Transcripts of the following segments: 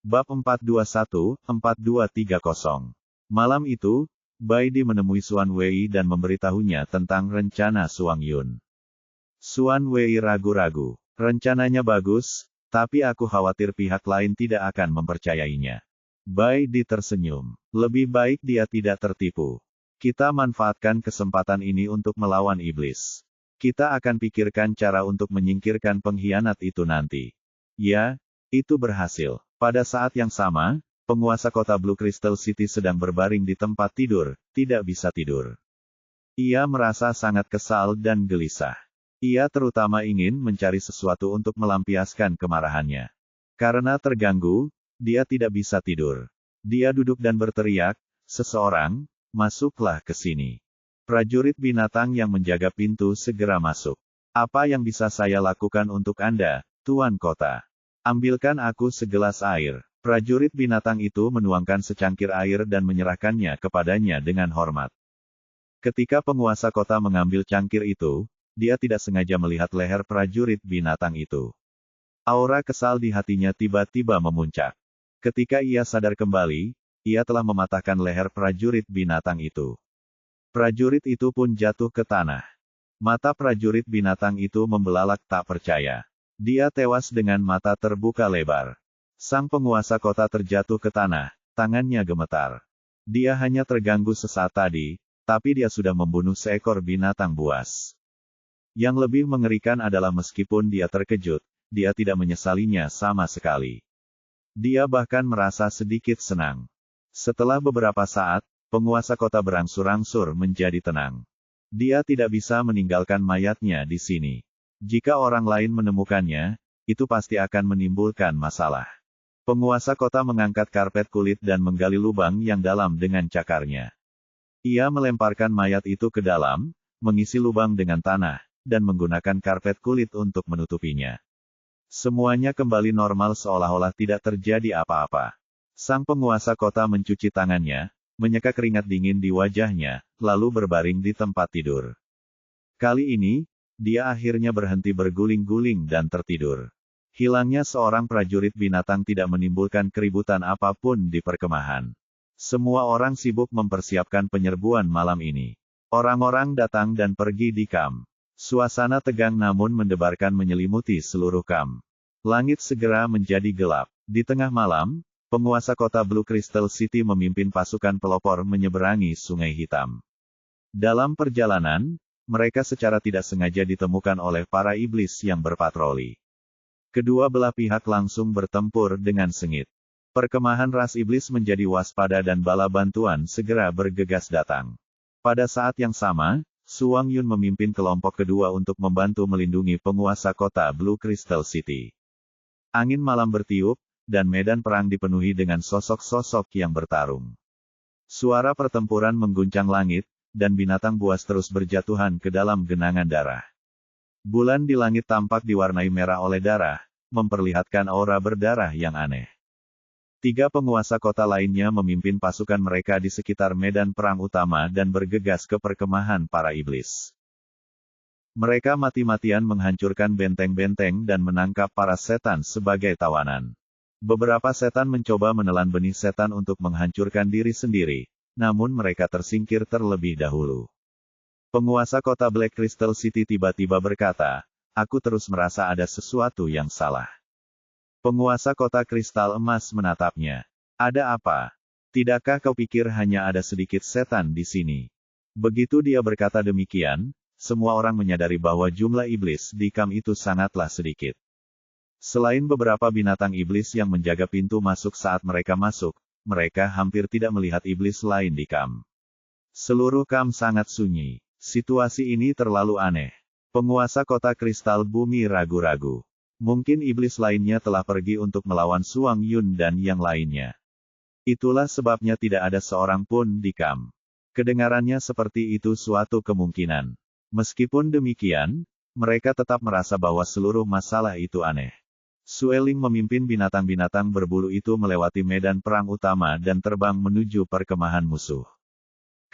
Bab 421-4230. Malam itu, Bai Di menemui Suan Wei dan memberitahunya tentang rencana Suang Yun. Suan Wei ragu-ragu. Rencananya bagus, tapi aku khawatir pihak lain tidak akan mempercayainya. Bai Di tersenyum. Lebih baik dia tidak tertipu. Kita manfaatkan kesempatan ini untuk melawan iblis. Kita akan pikirkan cara untuk menyingkirkan pengkhianat itu nanti. Ya, itu berhasil. Pada saat yang sama, penguasa kota Blue Crystal City sedang berbaring di tempat tidur, tidak bisa tidur. Ia merasa sangat kesal dan gelisah. Ia terutama ingin mencari sesuatu untuk melampiaskan kemarahannya. Karena terganggu, dia tidak bisa tidur. Dia duduk dan berteriak, "Seseorang, masuklah ke sini." Prajurit binatang yang menjaga pintu segera masuk. "Apa yang bisa saya lakukan untuk Anda, Tuan Kota?" "Ambilkan aku segelas air." Prajurit binatang itu menuangkan secangkir air dan menyerahkannya kepadanya dengan hormat. Ketika penguasa kota mengambil cangkir itu, dia tidak sengaja melihat leher prajurit binatang itu. Aura kesal di hatinya tiba-tiba memuncak. Ketika ia sadar kembali, ia telah mematahkan leher prajurit binatang itu. Prajurit itu pun jatuh ke tanah. Mata prajurit binatang itu membelalak tak percaya. Dia tewas dengan mata terbuka lebar. Sang penguasa kota terjatuh ke tanah, tangannya gemetar. Dia hanya terganggu sesaat tadi, tapi dia sudah membunuh seekor binatang buas. Yang lebih mengerikan adalah meskipun dia terkejut, dia tidak menyesalinya sama sekali. Dia bahkan merasa sedikit senang. Setelah beberapa saat, penguasa kota berangsur-angsur menjadi tenang. Dia tidak bisa meninggalkan mayatnya di sini. Jika orang lain menemukannya, itu pasti akan menimbulkan masalah. Penguasa kota mengangkat karpet kulit dan menggali lubang yang dalam dengan cakarnya. Ia melemparkan mayat itu ke dalam, mengisi lubang dengan tanah, dan menggunakan karpet kulit untuk menutupinya. Semuanya kembali normal seolah-olah tidak terjadi apa-apa. Sang penguasa kota mencuci tangannya, menyeka keringat dingin di wajahnya, lalu berbaring di tempat tidur. Kali ini, dia akhirnya berhenti berguling-guling dan tertidur. Hilangnya seorang prajurit binatang tidak menimbulkan keributan apapun di perkemahan. Semua orang sibuk mempersiapkan penyerbuan malam ini. Orang-orang datang dan pergi di kamp. Suasana tegang namun mendebarkan menyelimuti seluruh kamp. Langit segera menjadi gelap. Di tengah malam, penguasa kota Blue Crystal City memimpin pasukan pelopor menyeberangi Sungai Hitam. Dalam perjalanan, mereka secara tidak sengaja ditemukan oleh para iblis yang berpatroli. Kedua belah pihak langsung bertempur dengan sengit. Perkemahan ras iblis menjadi waspada dan bala bantuan segera bergegas datang. Pada saat yang sama, Suang Yun memimpin kelompok kedua untuk membantu melindungi penguasa kota Blue Crystal City. Angin malam bertiup, dan medan perang dipenuhi dengan sosok-sosok yang bertarung. Suara pertempuran mengguncang langit, dan binatang buas terus berjatuhan ke dalam genangan darah. Bulan di langit tampak diwarnai merah oleh darah, memperlihatkan aura berdarah yang aneh. Tiga penguasa kota lainnya memimpin pasukan mereka di sekitar medan perang utama dan bergegas ke perkemahan para iblis. Mereka mati-matian menghancurkan benteng-benteng dan menangkap para setan sebagai tawanan. Beberapa setan mencoba menelan benih setan untuk menghancurkan diri sendiri, namun mereka tersingkir terlebih dahulu. Penguasa kota Black Crystal City tiba-tiba berkata, "Aku terus merasa ada sesuatu yang salah." Penguasa kota Kristal Emas menatapnya. "Ada apa? Tidakkah kau pikir hanya ada sedikit setan di sini?" Begitu dia berkata demikian, semua orang menyadari bahwa jumlah iblis di kamp itu sangatlah sedikit. Selain beberapa binatang iblis yang menjaga pintu masuk saat mereka masuk, mereka hampir tidak melihat iblis lain di kamp. Seluruh kamp sangat sunyi. Situasi ini terlalu aneh. Penguasa kota Kristal Bumi ragu-ragu. Mungkin iblis lainnya telah pergi untuk melawan Suang Yun dan yang lainnya. Itulah sebabnya tidak ada seorang pun di kamp. Kedengarannya seperti itu suatu kemungkinan. Meskipun demikian, mereka tetap merasa bahwa seluruh masalah itu aneh. Sueling memimpin binatang-binatang berbulu itu melewati medan perang utama dan terbang menuju perkemahan musuh.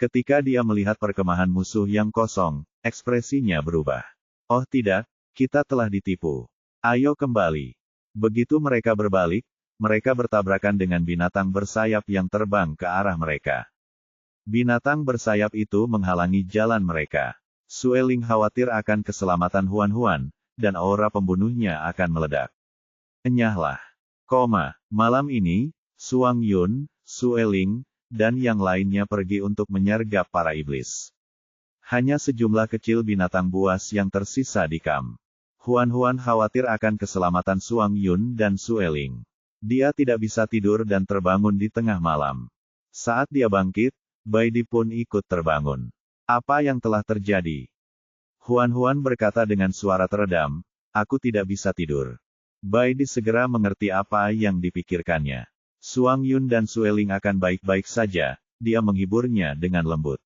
Ketika dia melihat perkemahan musuh yang kosong, ekspresinya berubah. "Oh tidak, kita telah ditipu. Ayo kembali." Begitu mereka berbalik, mereka bertabrakan dengan binatang bersayap yang terbang ke arah mereka. Binatang bersayap itu menghalangi jalan mereka. Sueling khawatir akan keselamatan Huan-Huan, dan aura pembunuhnya akan meledak. Enyahlah. Malam ini, Suang Yun, Sueling, dan yang lainnya pergi untuk menyergap para iblis. Hanya sejumlah kecil binatang buas yang tersisa di kamp. Huan-Huan khawatir akan keselamatan Suang Yun dan Sueling. Dia tidak bisa tidur dan terbangun di tengah malam. Saat dia bangkit, Bai Di pun ikut terbangun. Apa yang telah terjadi? Huan-Huan berkata dengan suara teredam, aku tidak bisa tidur. Bai Di segera mengerti apa yang dipikirkannya. Suang Yun dan Sueling akan baik-baik saja, dia menghiburnya dengan lembut.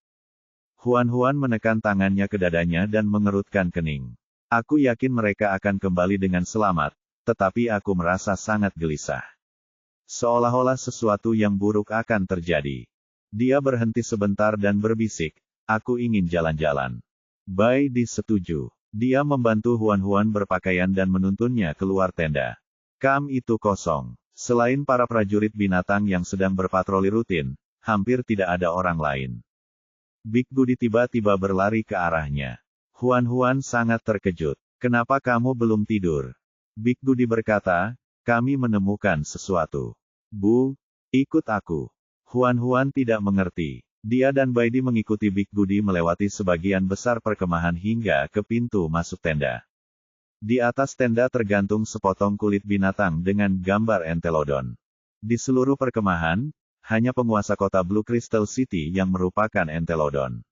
Huan-Huan menekan tangannya ke dadanya dan mengerutkan kening. Aku yakin mereka akan kembali dengan selamat, tetapi aku merasa sangat gelisah. Seolah-olah sesuatu yang buruk akan terjadi. Dia berhenti sebentar dan berbisik, aku ingin jalan-jalan. Bai Di setuju. Dia membantu Huan-Huan berpakaian dan menuntunnya keluar tenda. Kamp itu kosong. Selain para prajurit binatang yang sedang berpatroli rutin, hampir tidak ada orang lain. Big Budi tiba-tiba berlari ke arahnya. Huan-Huan sangat terkejut. Kenapa kamu belum tidur? Big Budi berkata, kami menemukan sesuatu. Bu, ikut aku. Huan-Huan tidak mengerti. Dia dan Bai Di mengikuti Big Budi melewati sebagian besar perkemahan hingga ke pintu masuk tenda. Di atas tenda tergantung sepotong kulit binatang dengan gambar Entelodon. Di seluruh perkemahan, hanya penguasa kota Blue Crystal City yang merupakan Entelodon.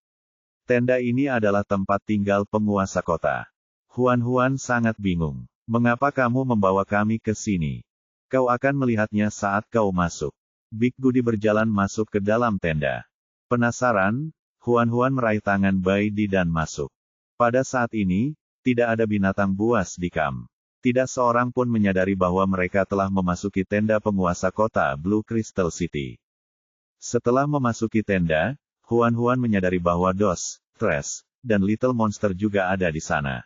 Tenda ini adalah tempat tinggal penguasa kota. Huan-Huan sangat bingung. Mengapa kamu membawa kami ke sini? Kau akan melihatnya saat kau masuk. Big Budi berjalan masuk ke dalam tenda. Penasaran, Huan-Huan meraih tangan Bai Di dan masuk. Pada saat ini, tidak ada binatang buas di kamp. Tidak seorang pun menyadari bahwa mereka telah memasuki tenda penguasa kota Blue Crystal City. Setelah memasuki tenda, Huan-Huan menyadari bahwa Dos, Tres, dan Little Monster juga ada di sana.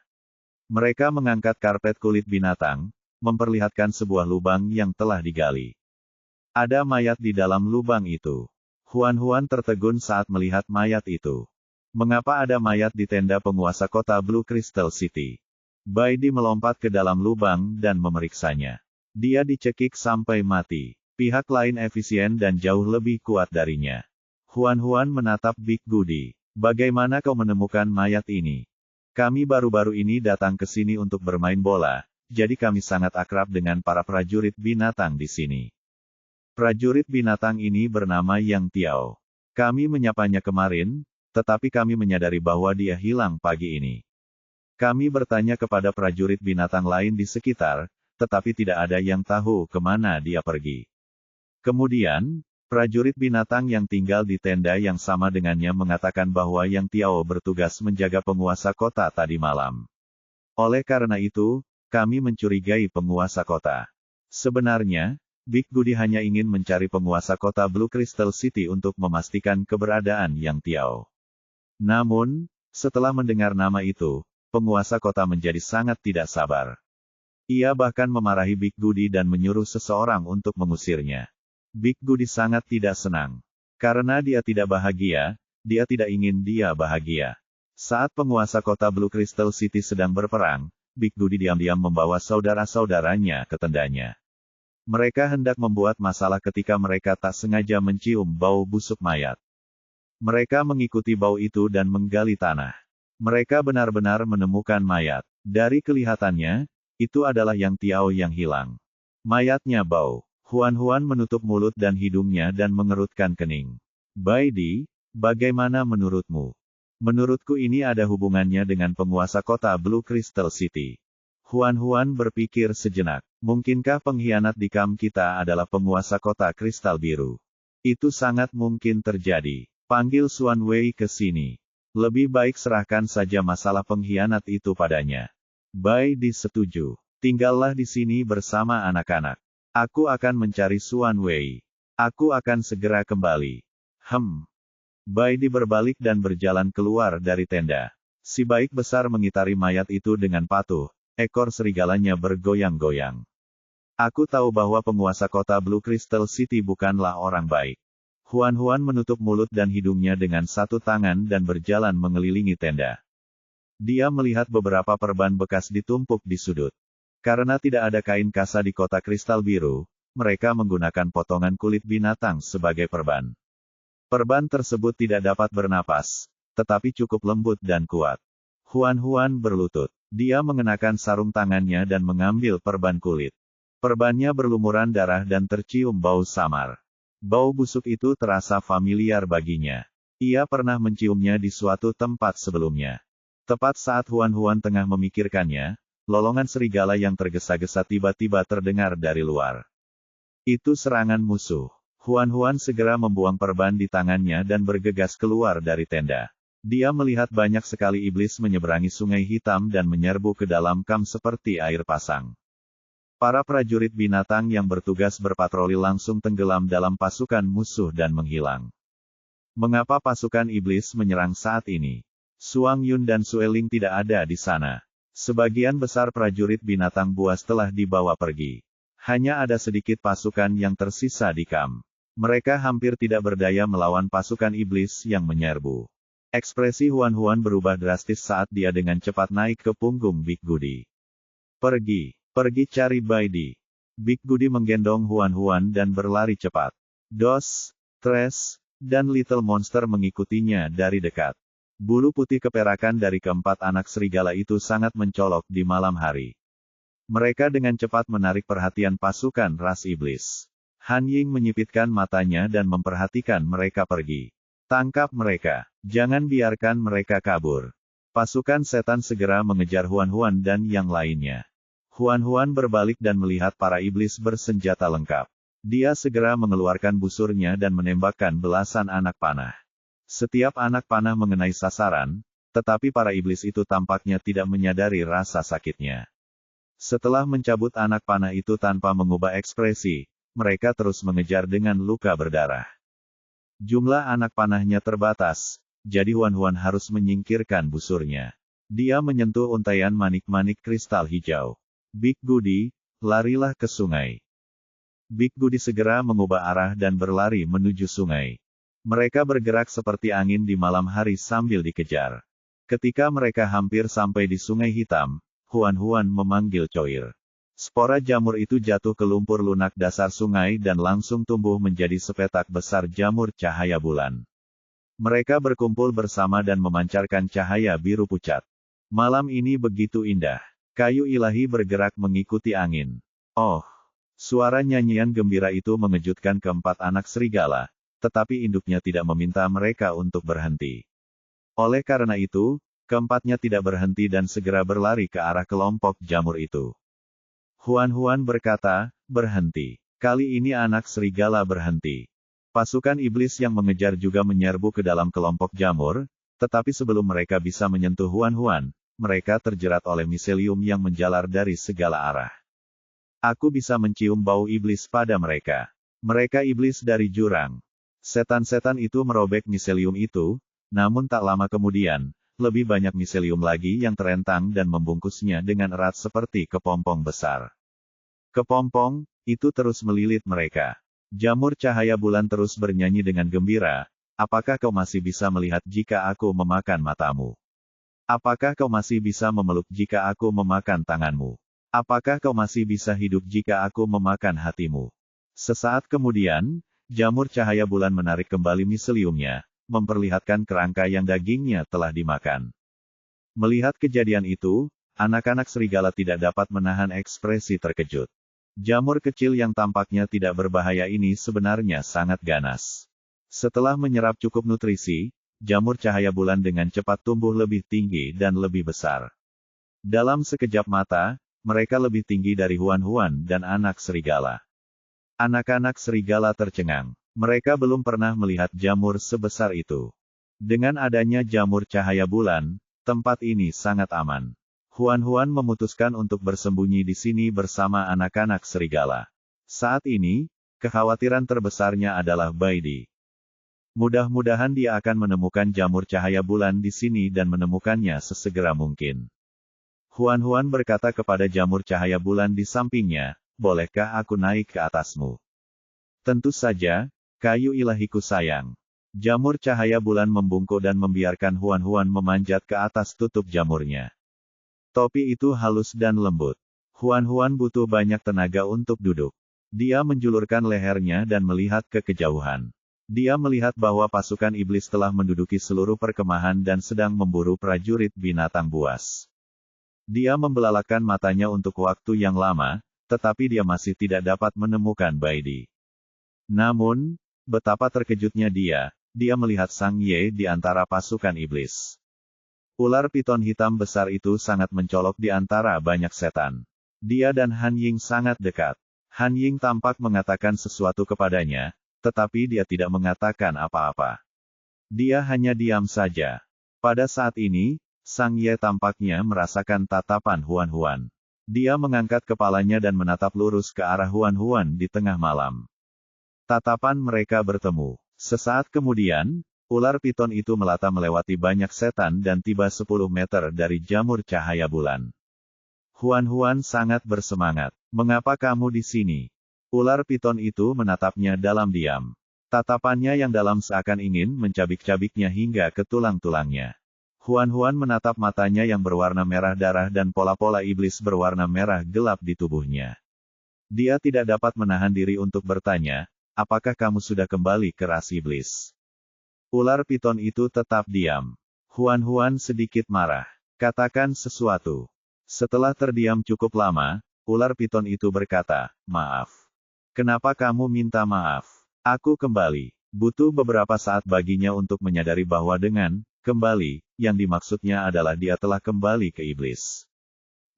Mereka mengangkat karpet kulit binatang, memperlihatkan sebuah lubang yang telah digali. Ada mayat di dalam lubang itu. Huan-Huan tertegun saat melihat mayat itu. Mengapa ada mayat di tenda penguasa kota Blue Crystal City? Bai Di melompat ke dalam lubang dan memeriksanya. Dia dicekik sampai mati. Pihak lain efisien dan jauh lebih kuat darinya. Huan-Huan menatap Big Budi. Bagaimana kau menemukan mayat ini? Kami baru-baru ini datang ke sini untuk bermain bola, jadi kami sangat akrab dengan para prajurit binatang di sini. Prajurit binatang ini bernama Yang Tiao. Kami menyapanya kemarin, tetapi kami menyadari bahwa dia hilang pagi ini. Kami bertanya kepada prajurit binatang lain di sekitar, tetapi tidak ada yang tahu kemana dia pergi. Kemudian, prajurit binatang yang tinggal di tenda yang sama dengannya mengatakan bahwa Yang Tiao bertugas menjaga penguasa kota tadi malam. Oleh karena itu, kami mencurigai penguasa kota. Sebenarnya, Big Budi hanya ingin mencari penguasa kota Blue Crystal City untuk memastikan keberadaan Yang Tiao. Namun, setelah mendengar nama itu, penguasa kota menjadi sangat tidak sabar. Ia bahkan memarahi Big Budi dan menyuruh seseorang untuk mengusirnya. Big Budi sangat tidak senang. Karena dia tidak bahagia, dia tidak ingin dia bahagia. Saat penguasa kota Blue Crystal City sedang berperang, Big Budi diam-diam membawa saudara-saudaranya ke tendanya. Mereka hendak membuat masalah ketika mereka tak sengaja mencium bau busuk mayat. Mereka mengikuti bau itu dan menggali tanah. Mereka benar-benar menemukan mayat. Dari kelihatannya, itu adalah Yang Tiao yang hilang. Mayatnya bau. Huan-Huan menutup mulut dan hidungnya dan mengerutkan kening. Bai Di, bagaimana menurutmu? Menurutku ini ada hubungannya dengan penguasa kota Blue Crystal City. Huan-Huan berpikir sejenak. Mungkinkah pengkhianat di kamp kita adalah penguasa kota kristal biru? Itu sangat mungkin terjadi. Panggil Xuan Wei ke sini. Lebih baik serahkan saja masalah pengkhianat itu padanya. Bai Di setuju. Tinggallah di sini bersama anak-anak. Aku akan mencari Xuan Wei. Aku akan segera kembali. Bai Di berbalik dan berjalan keluar dari tenda. Si baik besar mengitari mayat itu dengan patuh. Ekor serigalanya bergoyang-goyang. Aku tahu bahwa penguasa kota Blue Crystal City bukanlah orang baik. Huan menutup mulut dan hidungnya dengan satu tangan dan berjalan mengelilingi tenda. Dia melihat beberapa perban bekas ditumpuk di sudut. Karena tidak ada kain kasa di kota kristal biru, mereka menggunakan potongan kulit binatang sebagai perban. Perban tersebut tidak dapat bernapas, tetapi cukup lembut dan kuat. Huan berlutut. Dia mengenakan sarung tangannya dan mengambil perban kulit. Perbannya berlumuran darah dan tercium bau samar. Bau busuk itu terasa familiar baginya. Ia pernah menciumnya di suatu tempat sebelumnya. Tepat saat Huan tengah memikirkannya, lolongan serigala yang tergesa-gesa tiba-tiba terdengar dari luar. Itu serangan musuh. Huan segera membuang perban di tangannya dan bergegas keluar dari tenda. Dia melihat banyak sekali iblis menyeberangi sungai hitam dan menyerbu ke dalam kamp seperti air pasang. Para prajurit binatang yang bertugas berpatroli langsung tenggelam dalam pasukan musuh dan menghilang. Mengapa pasukan iblis menyerang saat ini? Suang Yun dan Sueling tidak ada di sana. Sebagian besar prajurit binatang buas telah dibawa pergi. Hanya ada sedikit pasukan yang tersisa di kamp. Mereka hampir tidak berdaya melawan pasukan iblis yang menyerbu. Ekspresi Huan berubah drastis saat dia dengan cepat naik ke punggung Big Goody. Pergi cari Baidi. Big Goody menggendong Huan dan berlari cepat. Dos, Tres, dan Little Monster mengikutinya dari dekat. Bulu putih keperakan dari keempat anak serigala itu sangat mencolok di malam hari. Mereka dengan cepat menarik perhatian pasukan ras iblis. Han Ying menyipitkan matanya dan memperhatikan mereka pergi. Tangkap mereka. Jangan biarkan mereka kabur. Pasukan setan segera mengejar Huan dan yang lainnya. Huan berbalik dan melihat para iblis bersenjata lengkap. Dia segera mengeluarkan busurnya dan menembakkan belasan anak panah. Setiap anak panah mengenai sasaran, tetapi para iblis itu tampaknya tidak menyadari rasa sakitnya. Setelah mencabut anak panah itu tanpa mengubah ekspresi, mereka terus mengejar dengan luka berdarah. Jumlah anak panahnya terbatas, jadi Huan harus menyingkirkan busurnya. Dia menyentuh untaian manik-manik kristal hijau. Big Goody, larilah ke sungai. Big Goody segera mengubah arah dan berlari menuju sungai. Mereka bergerak seperti angin di malam hari sambil dikejar. Ketika mereka hampir sampai di Sungai Hitam, Huan memanggil Choir. Spora jamur itu jatuh ke lumpur lunak dasar sungai dan langsung tumbuh menjadi sepetak besar jamur cahaya bulan. Mereka berkumpul bersama dan memancarkan cahaya biru pucat. Malam ini begitu indah. Kayu ilahi bergerak mengikuti angin. Oh! Suara nyanyian gembira itu mengejutkan keempat anak serigala, tetapi induknya tidak meminta mereka untuk berhenti. Oleh karena itu, keempatnya tidak berhenti dan segera berlari ke arah kelompok jamur itu. Huan berkata, berhenti. Kali ini anak serigala berhenti. Pasukan iblis yang mengejar juga menyerbu ke dalam kelompok jamur, tetapi sebelum mereka bisa menyentuh Huan, mereka terjerat oleh miselium yang menjalar dari segala arah. Aku bisa mencium bau iblis pada mereka. Mereka iblis dari jurang. Setan-setan itu merobek miselium itu, namun tak lama kemudian, lebih banyak miselium lagi yang terentang dan membungkusnya dengan erat seperti kepompong besar. Kepompong itu terus melilit mereka. Jamur cahaya bulan terus bernyanyi dengan gembira. Apakah kau masih bisa melihat jika aku memakan matamu? Apakah kau masih bisa memeluk jika aku memakan tanganmu? Apakah kau masih bisa hidup jika aku memakan hatimu? Sesaat kemudian, jamur cahaya bulan menarik kembali miseliumnya, memperlihatkan kerangka yang dagingnya telah dimakan. Melihat kejadian itu, anak-anak serigala tidak dapat menahan ekspresi terkejut. Jamur kecil yang tampaknya tidak berbahaya ini sebenarnya sangat ganas. Setelah menyerap cukup nutrisi, jamur cahaya bulan dengan cepat tumbuh lebih tinggi dan lebih besar. Dalam sekejap mata, mereka lebih tinggi dari Huan dan anak serigala. Anak-anak serigala tercengang. Mereka belum pernah melihat jamur sebesar itu. Dengan adanya jamur cahaya bulan, tempat ini sangat aman. Huan memutuskan untuk bersembunyi di sini bersama anak-anak serigala. Saat ini, kekhawatiran terbesarnya adalah Baidi. Mudah-mudahan dia akan menemukan jamur cahaya bulan di sini dan menemukannya sesegera mungkin. Huan berkata kepada jamur cahaya bulan di sampingnya, bolehkah aku naik ke atasmu? Tentu saja, kayu ilahiku sayang. Jamur cahaya bulan membungkuk dan membiarkan Huan-Huan memanjat ke atas tutup jamurnya. Topi itu halus dan lembut. Huan-Huan butuh banyak tenaga untuk duduk. Dia menjulurkan lehernya dan melihat ke kejauhan. Dia melihat bahwa pasukan iblis telah menduduki seluruh perkemahan dan sedang memburu prajurit binatang buas. Dia membelalakan matanya untuk waktu yang lama, tetapi dia masih tidak dapat menemukan Baidi. Namun, betapa terkejutnya dia melihat Sang Ye di antara pasukan iblis. Ular piton hitam besar itu sangat mencolok di antara banyak setan. Dia dan Han Ying sangat dekat. Han Ying tampak mengatakan sesuatu kepadanya, tetapi dia tidak mengatakan apa-apa. Dia hanya diam saja. Pada saat ini, Sang Ye tampaknya merasakan tatapan Huan-Huan. Dia mengangkat kepalanya dan menatap lurus ke arah Huan-Huan di tengah malam. Tatapan mereka bertemu. Sesaat kemudian, ular piton itu melata melewati banyak setan dan tiba 10 meter dari jamur cahaya bulan. Huan-Huan sangat bersemangat. Mengapa kamu di sini? Ular piton itu menatapnya dalam diam. Tatapannya yang dalam seakan ingin mencabik-cabiknya hingga ke tulang-tulangnya. Huan-Huan menatap matanya yang berwarna merah darah dan pola-pola iblis berwarna merah gelap di tubuhnya. Dia tidak dapat menahan diri untuk bertanya, apakah kamu sudah kembali ke ras iblis? Ular piton itu tetap diam. Huan-Huan sedikit marah. Katakan sesuatu. Setelah terdiam cukup lama, ular piton itu berkata, maaf. Kenapa kamu minta maaf? Aku kembali. Butuh beberapa saat baginya untuk menyadari bahwa dengan kembali, yang dimaksudnya adalah dia telah kembali ke iblis.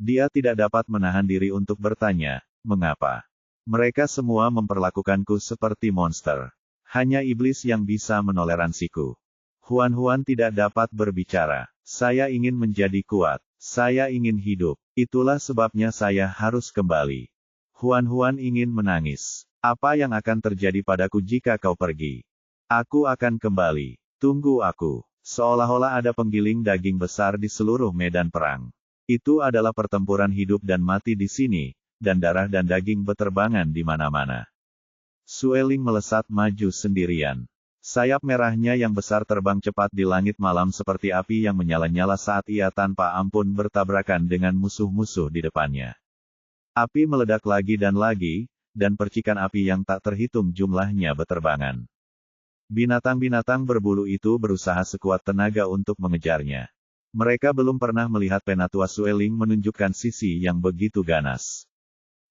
Dia tidak dapat menahan diri untuk bertanya, mengapa? Mereka semua memperlakukanku seperti monster. Hanya iblis yang bisa menoleransiku. Huan-Huan tidak dapat berbicara. Saya ingin menjadi kuat. Saya ingin hidup. Itulah sebabnya saya harus kembali. Huan-Huan ingin menangis. Apa yang akan terjadi padaku jika kau pergi? Aku akan kembali. Tunggu aku. Seolah-olah ada penggiling daging besar di seluruh medan perang. Itu adalah pertempuran hidup dan mati di sini, dan darah dan daging beterbangan di mana-mana. Sueling melesat maju sendirian. Sayap merahnya yang besar terbang cepat di langit malam seperti api yang menyala-nyala saat ia tanpa ampun bertabrakan dengan musuh-musuh di depannya. Api meledak lagi, dan percikan api yang tak terhitung jumlahnya beterbangan. Binatang-binatang berbulu itu berusaha sekuat tenaga untuk mengejarnya. Mereka belum pernah melihat Penatua Sueling menunjukkan sisi yang begitu ganas.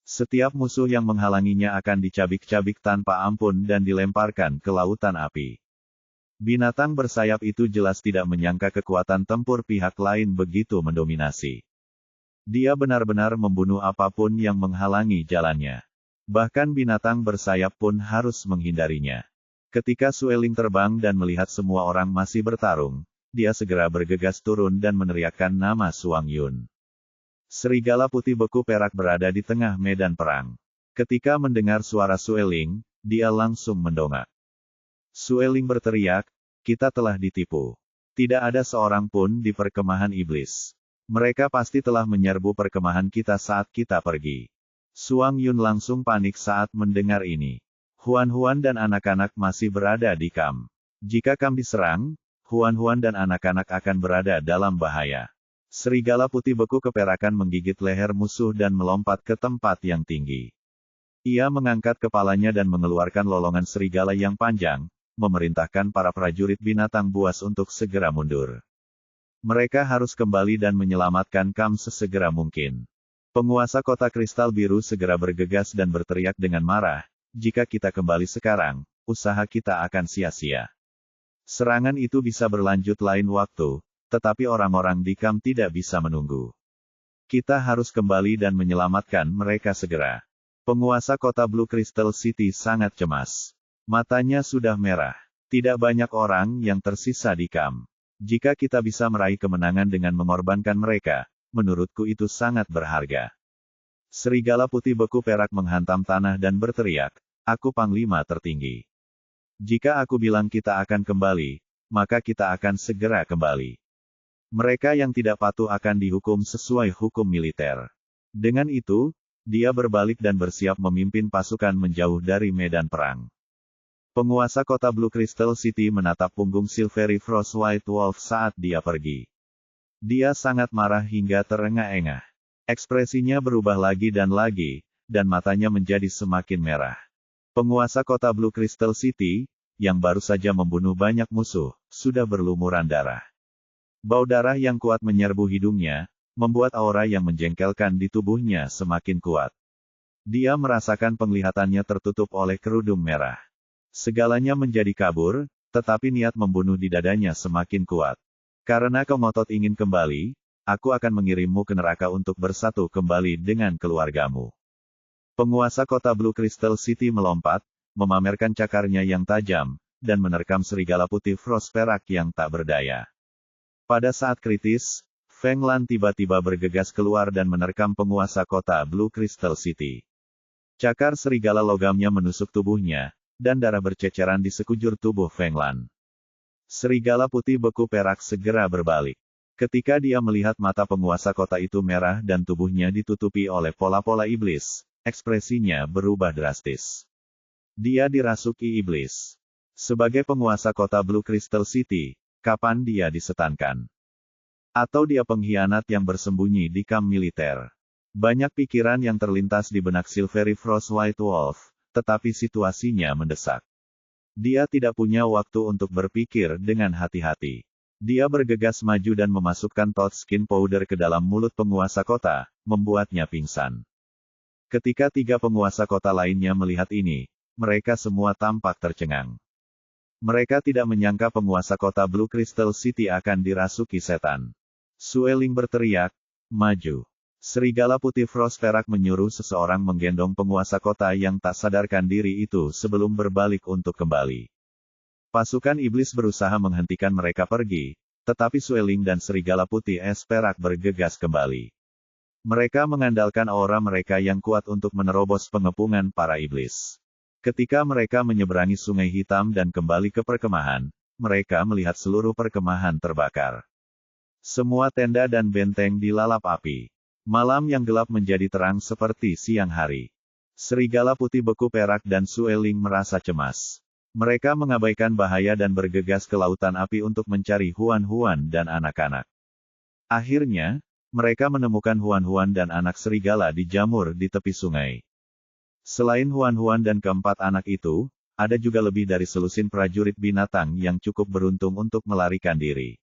Setiap musuh yang menghalanginya akan dicabik-cabik tanpa ampun dan dilemparkan ke lautan api. Binatang bersayap itu jelas tidak menyangka kekuatan tempur pihak lain begitu mendominasi. Dia benar-benar membunuh apapun yang menghalangi jalannya. Bahkan binatang bersayap pun harus menghindarinya. Ketika Sueling terbang dan melihat semua orang masih bertarung, dia segera bergegas turun dan meneriakkan nama Suang Yun. Serigala putih beku perak berada di tengah medan perang. Ketika mendengar suara Sueling, dia langsung mendongak. Sueling berteriak, kita telah ditipu. Tidak ada seorang pun di perkemahan iblis. Mereka pasti telah menyerbu perkemahan kita saat kita pergi. Suang Yun langsung panik saat mendengar ini. Huan-Huan dan anak-anak masih berada di kamp. Jika kamp diserang, Huan-Huan dan anak-anak akan berada dalam bahaya. Serigala putih beku keperakan menggigit leher musuh dan melompat ke tempat yang tinggi. Ia mengangkat kepalanya dan mengeluarkan lolongan serigala yang panjang, memerintahkan para prajurit binatang buas untuk segera mundur. Mereka harus kembali dan menyelamatkan kamp sesegera mungkin. Penguasa kota kristal biru segera bergegas dan berteriak dengan marah, jika kita kembali sekarang, usaha kita akan sia-sia. Serangan itu bisa berlanjut lain waktu, tetapi orang-orang di kamp tidak bisa menunggu. Kita harus kembali dan menyelamatkan mereka segera. Penguasa kota Blue Crystal City sangat cemas. Matanya sudah merah. Tidak banyak orang yang tersisa di kamp. Jika kita bisa meraih kemenangan dengan mengorbankan mereka, menurutku itu sangat berharga. Serigala putih beku perak menghantam tanah dan berteriak, aku panglima tertinggi. Jika aku bilang kita akan kembali, maka kita akan segera kembali. Mereka yang tidak patuh akan dihukum sesuai hukum militer. Dengan itu, dia berbalik dan bersiap memimpin pasukan menjauh dari medan perang. Penguasa kota Blue Crystal City menatap punggung Silvery Frost White Wolf saat dia pergi. Dia sangat marah hingga terengah-engah. Ekspresinya berubah lagi, dan matanya menjadi semakin merah. Penguasa kota Blue Crystal City, yang baru saja membunuh banyak musuh, sudah berlumuran darah. Bau darah yang kuat menyerbu hidungnya, membuat aura yang menjengkelkan di tubuhnya semakin kuat. Dia merasakan penglihatannya tertutup oleh kerudung merah. Segalanya menjadi kabur, tetapi niat membunuh di dadanya semakin kuat. Karena kau ngotot ingin kembali, aku akan mengirimmu ke neraka untuk bersatu kembali dengan keluargamu. Penguasa kota Blue Crystal City melompat, memamerkan cakarnya yang tajam, dan menerkam serigala putih Frost perak yang tak berdaya. Pada saat kritis, Feng Lan tiba-tiba bergegas keluar dan menerkam penguasa kota Blue Crystal City. Cakar serigala logamnya menusuk tubuhnya, dan darah berceceran di sekujur tubuh Feng Lan. Serigala putih beku perak segera berbalik. Ketika dia melihat mata penguasa kota itu merah dan tubuhnya ditutupi oleh pola-pola iblis, ekspresinya berubah drastis. Dia dirasuki iblis. Sebagai penguasa kota Blue Crystal City, kapan dia disetankan? Atau dia pengkhianat yang bersembunyi di kamp militer? Banyak pikiran yang terlintas di benak Silvery Frost White Wolf, tetapi situasinya mendesak. Dia tidak punya waktu untuk berpikir dengan hati-hati. Dia bergegas maju dan memasukkan Toad Skin Powder ke dalam mulut penguasa kota, membuatnya pingsan. Ketika tiga penguasa kota lainnya melihat ini, mereka semua tampak tercengang. Mereka tidak menyangka penguasa kota Blue Crystal City akan dirasuki setan. Sueling berteriak, "Maju!" Serigala putih Frost perak menyuruh seseorang menggendong penguasa kota yang tak sadarkan diri itu sebelum berbalik untuk kembali. Pasukan iblis berusaha menghentikan mereka pergi, tetapi Sueling dan serigala putih es perak bergegas kembali. Mereka mengandalkan aura mereka yang kuat untuk menerobos pengepungan para iblis. Ketika mereka menyeberangi Sungai Hitam dan kembali ke perkemahan, mereka melihat seluruh perkemahan terbakar. Semua tenda dan benteng dilalap api. Malam yang gelap menjadi terang seperti siang hari. Serigala putih beku perak dan Sueling merasa cemas. Mereka mengabaikan bahaya dan bergegas ke lautan api untuk mencari Huan-Huan dan anak-anak. Akhirnya, mereka menemukan Huan-Huan dan anak serigala dijamur di tepi sungai. Selain Huan-Huan dan keempat anak itu, ada juga lebih dari selusin prajurit binatang yang cukup beruntung untuk melarikan diri.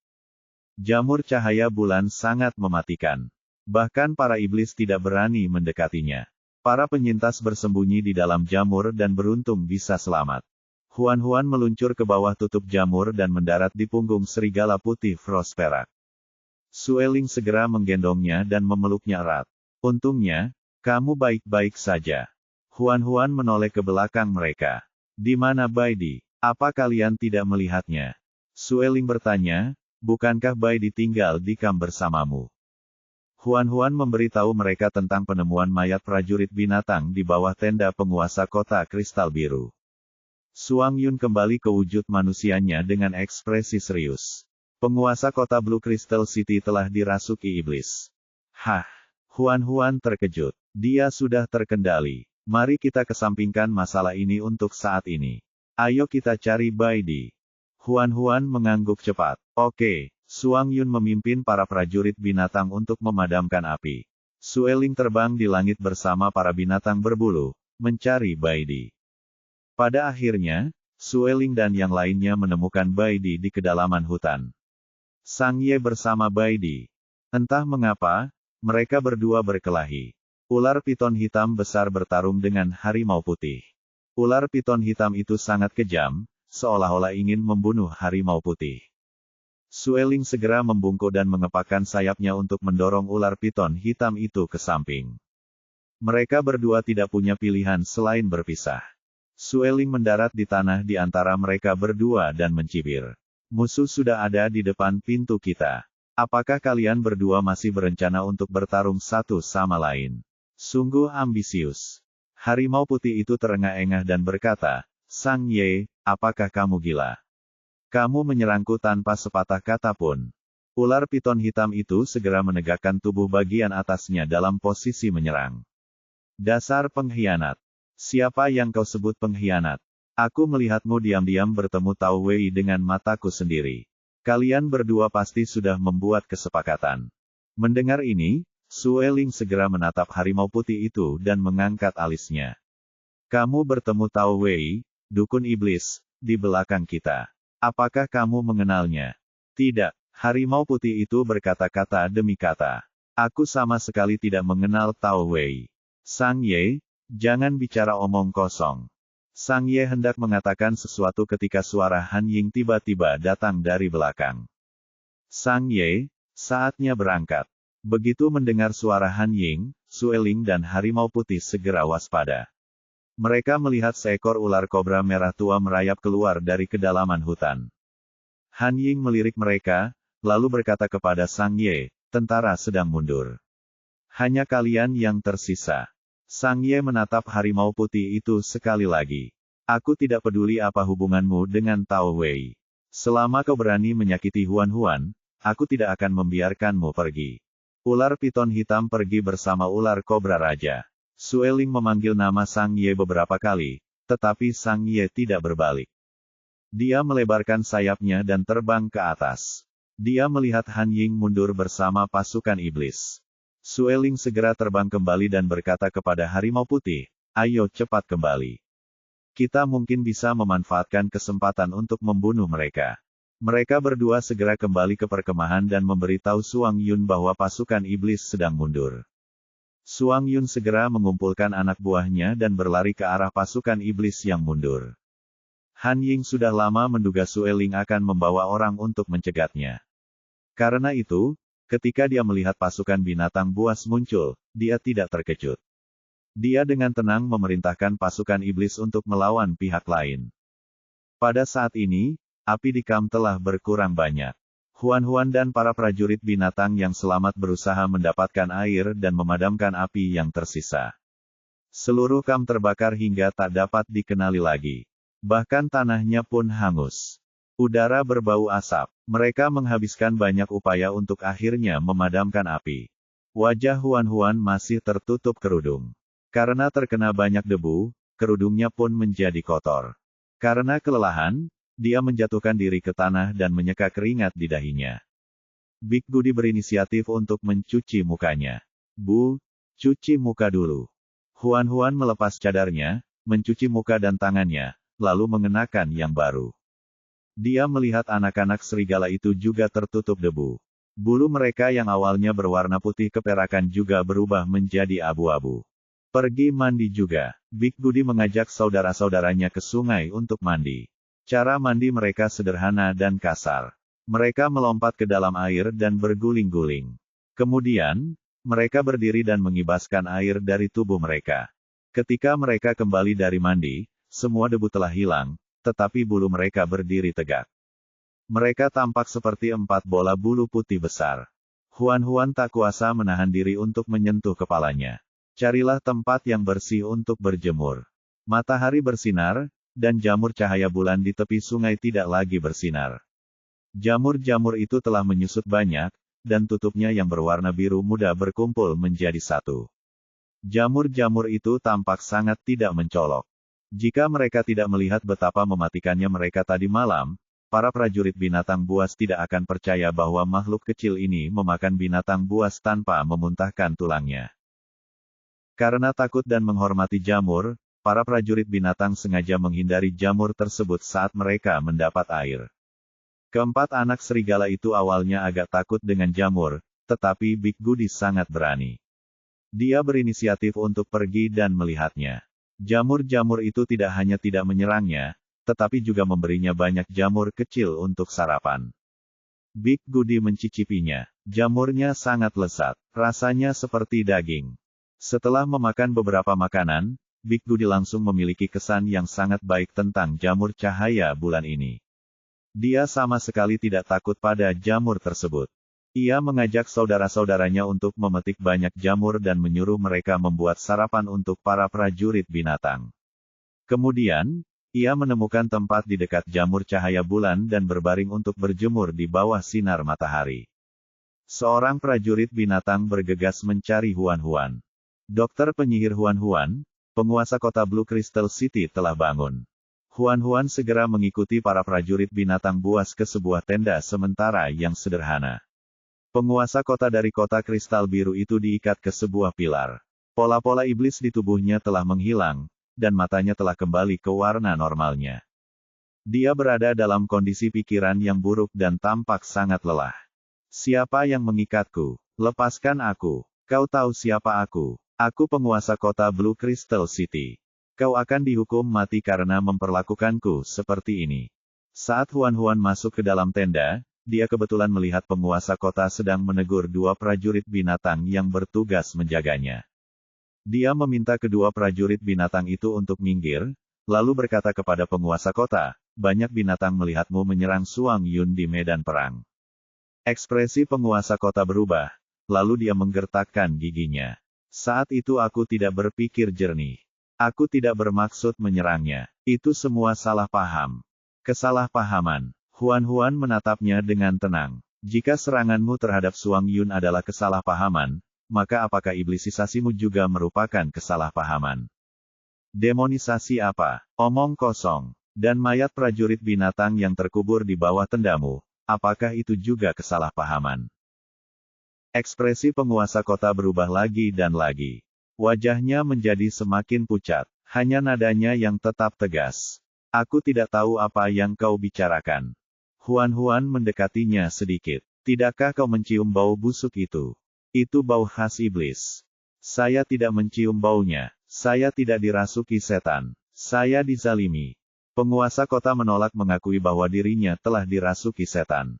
Jamur cahaya bulan sangat mematikan. Bahkan para iblis tidak berani mendekatinya. Para penyintas bersembunyi di dalam jamur dan beruntung bisa selamat. Huan-Huan meluncur ke bawah tutup jamur dan mendarat di punggung serigala putih Frost perak. Sueling segera menggendongnya dan memeluknya erat. Untungnya, kamu baik-baik saja. Huan-Huan menoleh ke belakang mereka. Di mana Baidi? Apa kalian tidak melihatnya? Sueling bertanya, bukankah Baidi tinggal di kamp bersamamu? Huan-Huan memberitahu mereka tentang penemuan mayat prajurit binatang di bawah tenda penguasa kota Kristal Biru. Suang Yun kembali ke wujud manusianya dengan ekspresi serius. Penguasa kota Blue Crystal City telah dirasuki iblis. Hah! Huan-Huan terkejut. Dia sudah terkendali. Mari kita kesampingkan masalah ini untuk saat ini. Ayo kita cari Baidi. Huan-Huan mengangguk cepat. Oke, Suang Yun memimpin para prajurit binatang untuk memadamkan api. Sueling terbang di langit bersama para binatang berbulu, mencari Baidi. Pada akhirnya, Sueling dan yang lainnya menemukan Baidi di kedalaman hutan. Sang Ye bersama Baidi. Entah mengapa, mereka berdua berkelahi. Ular piton hitam besar bertarung dengan harimau putih. Ular piton hitam itu sangat kejam, seolah-olah ingin membunuh harimau putih. Sueling segera membungkuk dan mengepakkan sayapnya untuk mendorong ular piton hitam itu ke samping. Mereka berdua tidak punya pilihan selain berpisah. Sueling mendarat di tanah di antara mereka berdua dan mencibir. Musuh sudah ada di depan pintu kita. Apakah kalian berdua masih berencana untuk bertarung satu sama lain? Sungguh ambisius. Harimau putih itu terengah-engah dan berkata, Sang Ye, apakah kamu gila? Kamu menyerangku tanpa sepatah kata pun. Ular piton hitam itu segera menegakkan tubuh bagian atasnya dalam posisi menyerang. Dasar pengkhianat. Siapa yang kau sebut pengkhianat? Aku melihatmu diam-diam bertemu Tao Wei dengan mataku sendiri. Kalian berdua pasti sudah membuat kesepakatan. Mendengar ini, Sueling segera menatap harimau putih itu dan mengangkat alisnya. Kamu bertemu Tao Wei, dukun iblis, di belakang kita. Apakah kamu mengenalnya? Tidak, harimau putih itu berkata-kata demi kata. Aku sama sekali tidak mengenal Tao Wei. Sang Ye, jangan bicara omong kosong. Sang Ye hendak mengatakan sesuatu ketika suara Han Ying tiba-tiba datang dari belakang. Sang Ye, saatnya berangkat. Begitu mendengar suara Han Ying, Sueling dan harimau putih segera waspada. Mereka melihat seekor ular kobra merah tua merayap keluar dari kedalaman hutan. Han Ying melirik mereka, lalu berkata kepada Sang Ye, tentara sedang mundur. Hanya kalian yang tersisa. Sang Ye menatap harimau putih itu sekali lagi. Aku tidak peduli apa hubunganmu dengan Tao Wei. Selama kau berani menyakiti Huan-Huan, aku tidak akan membiarkanmu pergi. Ular piton hitam pergi bersama ular kobra raja. Sueling memanggil nama Sang Ye beberapa kali, tetapi Sang Ye tidak berbalik. Dia melebarkan sayapnya dan terbang ke atas. Dia melihat Han Ying mundur bersama pasukan iblis. Sueling segera terbang kembali dan berkata kepada harimau putih, ayo cepat kembali. Kita mungkin bisa memanfaatkan kesempatan untuk membunuh mereka. Mereka berdua segera kembali ke perkemahan dan memberitahu Suang Yun bahwa pasukan iblis sedang mundur. Suang Yun segera mengumpulkan anak buahnya dan berlari ke arah pasukan iblis yang mundur. Han Ying sudah lama menduga Sueling akan membawa orang untuk mencegatnya. Karena itu, ketika dia melihat pasukan binatang buas muncul, dia tidak terkejut. Dia dengan tenang memerintahkan pasukan iblis untuk melawan pihak lain. Pada saat ini, api di kamp telah berkurang banyak. Huan-Huan dan para prajurit binatang yang selamat berusaha mendapatkan air dan memadamkan api yang tersisa. Seluruh kamp terbakar hingga tak dapat dikenali lagi. Bahkan tanahnya pun hangus. Udara berbau asap. Mereka menghabiskan banyak upaya untuk akhirnya memadamkan api. Wajah Huan-Huan masih tertutup kerudung. Karena terkena banyak debu, kerudungnya pun menjadi kotor. Karena kelelahan, dia menjatuhkan diri ke tanah dan menyeka keringat di dahinya. Big Goody berinisiatif untuk mencuci mukanya. Bu, cuci muka dulu. Huan-Huan melepas cadarnya, mencuci muka dan tangannya, lalu mengenakan yang baru. Dia melihat anak-anak serigala itu juga tertutup debu. Bulu mereka yang awalnya berwarna putih keperakan juga berubah menjadi abu-abu. Pergi mandi juga. Big Goody mengajak saudara-saudaranya ke sungai untuk mandi. Cara mandi mereka sederhana dan kasar. Mereka melompat ke dalam air dan berguling-guling. Kemudian, mereka berdiri dan mengibaskan air dari tubuh mereka. Ketika mereka kembali dari mandi, semua debu telah hilang, tetapi bulu mereka berdiri tegak. Mereka tampak seperti 4 bola bulu putih besar. Huan-Huan tak kuasa menahan diri untuk menyentuh kepalanya. Carilah tempat yang bersih untuk berjemur. Matahari bersinar, dan jamur cahaya bulan di tepi sungai tidak lagi bersinar. Jamur-jamur itu telah menyusut banyak, dan tutupnya yang berwarna biru muda berkumpul menjadi satu. Jamur-jamur itu tampak sangat tidak mencolok. Jika mereka tidak melihat betapa mematikannya mereka tadi malam, para prajurit binatang buas tidak akan percaya bahwa makhluk kecil ini memakan binatang buas tanpa memuntahkan tulangnya. Karena takut dan menghormati jamur, para prajurit binatang sengaja menghindari jamur tersebut saat mereka mendapat air. Keempat anak serigala itu awalnya agak takut dengan jamur, tetapi Big Goody sangat berani. Dia berinisiatif untuk pergi dan melihatnya. Jamur-jamur itu tidak hanya tidak menyerangnya, tetapi juga memberinya banyak jamur kecil untuk sarapan. Big Goody mencicipinya. Jamurnya sangat lezat, rasanya seperti daging. Setelah memakan beberapa makanan, Big Goody langsung memiliki kesan yang sangat baik tentang jamur cahaya bulan ini. Dia sama sekali tidak takut pada jamur tersebut. Ia mengajak saudara-saudaranya untuk memetik banyak jamur dan menyuruh mereka membuat sarapan untuk para prajurit binatang. Kemudian, ia menemukan tempat di dekat jamur cahaya bulan dan berbaring untuk berjemur di bawah sinar matahari. Seorang prajurit binatang bergegas mencari Huan-Huan. Dokter penyihir Huan, penguasa kota Blue Crystal City telah bangun. Huan segera mengikuti para prajurit binatang buas ke sebuah tenda sementara yang sederhana. Penguasa kota dari kota kristal biru itu diikat ke sebuah pilar. Pola-pola iblis di tubuhnya telah menghilang, dan matanya telah kembali ke warna normalnya. Dia berada dalam kondisi pikiran yang buruk dan tampak sangat lelah. Siapa yang mengikatku? Lepaskan aku. Kau tahu siapa aku? Aku penguasa kota Blue Crystal City. Kau akan dihukum mati karena memperlakukanku seperti ini. Saat Huan masuk ke dalam tenda, dia kebetulan melihat penguasa kota sedang menegur dua prajurit binatang yang bertugas menjaganya. Dia meminta kedua prajurit binatang itu untuk minggir, lalu berkata kepada penguasa kota, banyak binatang melihatmu menyerang Suang Yun di medan perang. Ekspresi penguasa kota berubah, lalu dia menggertakkan giginya. Saat itu aku tidak berpikir jernih. Aku tidak bermaksud menyerangnya. Itu semua salah paham. Kesalahpahaman. Huan menatapnya dengan tenang. Jika seranganmu terhadap Suang Yun adalah kesalahpahaman, maka apakah iblisisasimu juga merupakan kesalahpahaman? Demonisasi apa? Omong kosong. Dan mayat prajurit binatang yang terkubur di bawah tendamu, apakah itu juga kesalahpahaman? Ekspresi penguasa kota berubah lagi dan lagi. Wajahnya menjadi semakin pucat. Hanya nadanya yang tetap tegas. Aku tidak tahu apa yang kau bicarakan. Huan mendekatinya sedikit. Tidakkah kau mencium bau busuk itu? Itu bau khas iblis. Saya tidak mencium baunya. Saya tidak dirasuki setan. Saya dizalimi. Penguasa kota menolak mengakui bahwa dirinya telah dirasuki setan.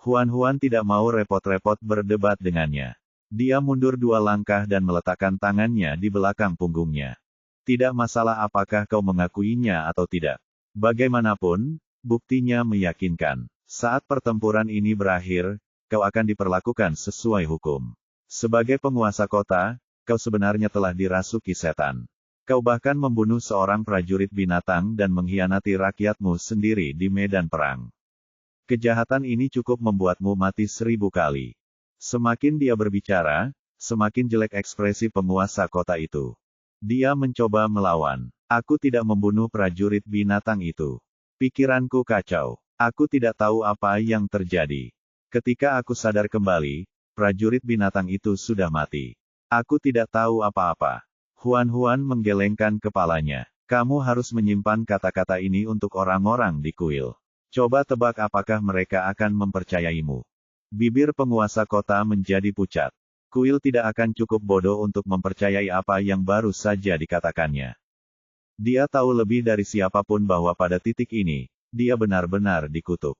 Huan tidak mau repot-repot berdebat dengannya. Dia mundur 2 langkah dan meletakkan tangannya di belakang punggungnya. Tidak masalah apakah kau mengakuinya atau tidak. Bagaimanapun, buktinya meyakinkan. Saat pertempuran ini berakhir, kau akan diperlakukan sesuai hukum. Sebagai penguasa kota, kau sebenarnya telah dirasuki setan. Kau bahkan membunuh seorang prajurit binatang dan mengkhianati rakyatmu sendiri di medan perang. Kejahatan ini cukup membuatmu mati 1000 kali. Semakin dia berbicara, semakin jelek ekspresi penguasa kota itu. Dia mencoba melawan. Aku tidak membunuh prajurit binatang itu. Pikiranku kacau. Aku tidak tahu apa yang terjadi. Ketika aku sadar kembali, prajurit binatang itu sudah mati. Aku tidak tahu apa-apa. Huan menggelengkan kepalanya. Kamu harus menyimpan kata-kata ini untuk orang-orang di kuil. Coba tebak apakah mereka akan mempercayaimu. Bibir penguasa kota menjadi pucat. Kuil tidak akan cukup bodoh untuk mempercayai apa yang baru saja dikatakannya. Dia tahu lebih dari siapapun bahwa pada titik ini, dia benar-benar dikutuk.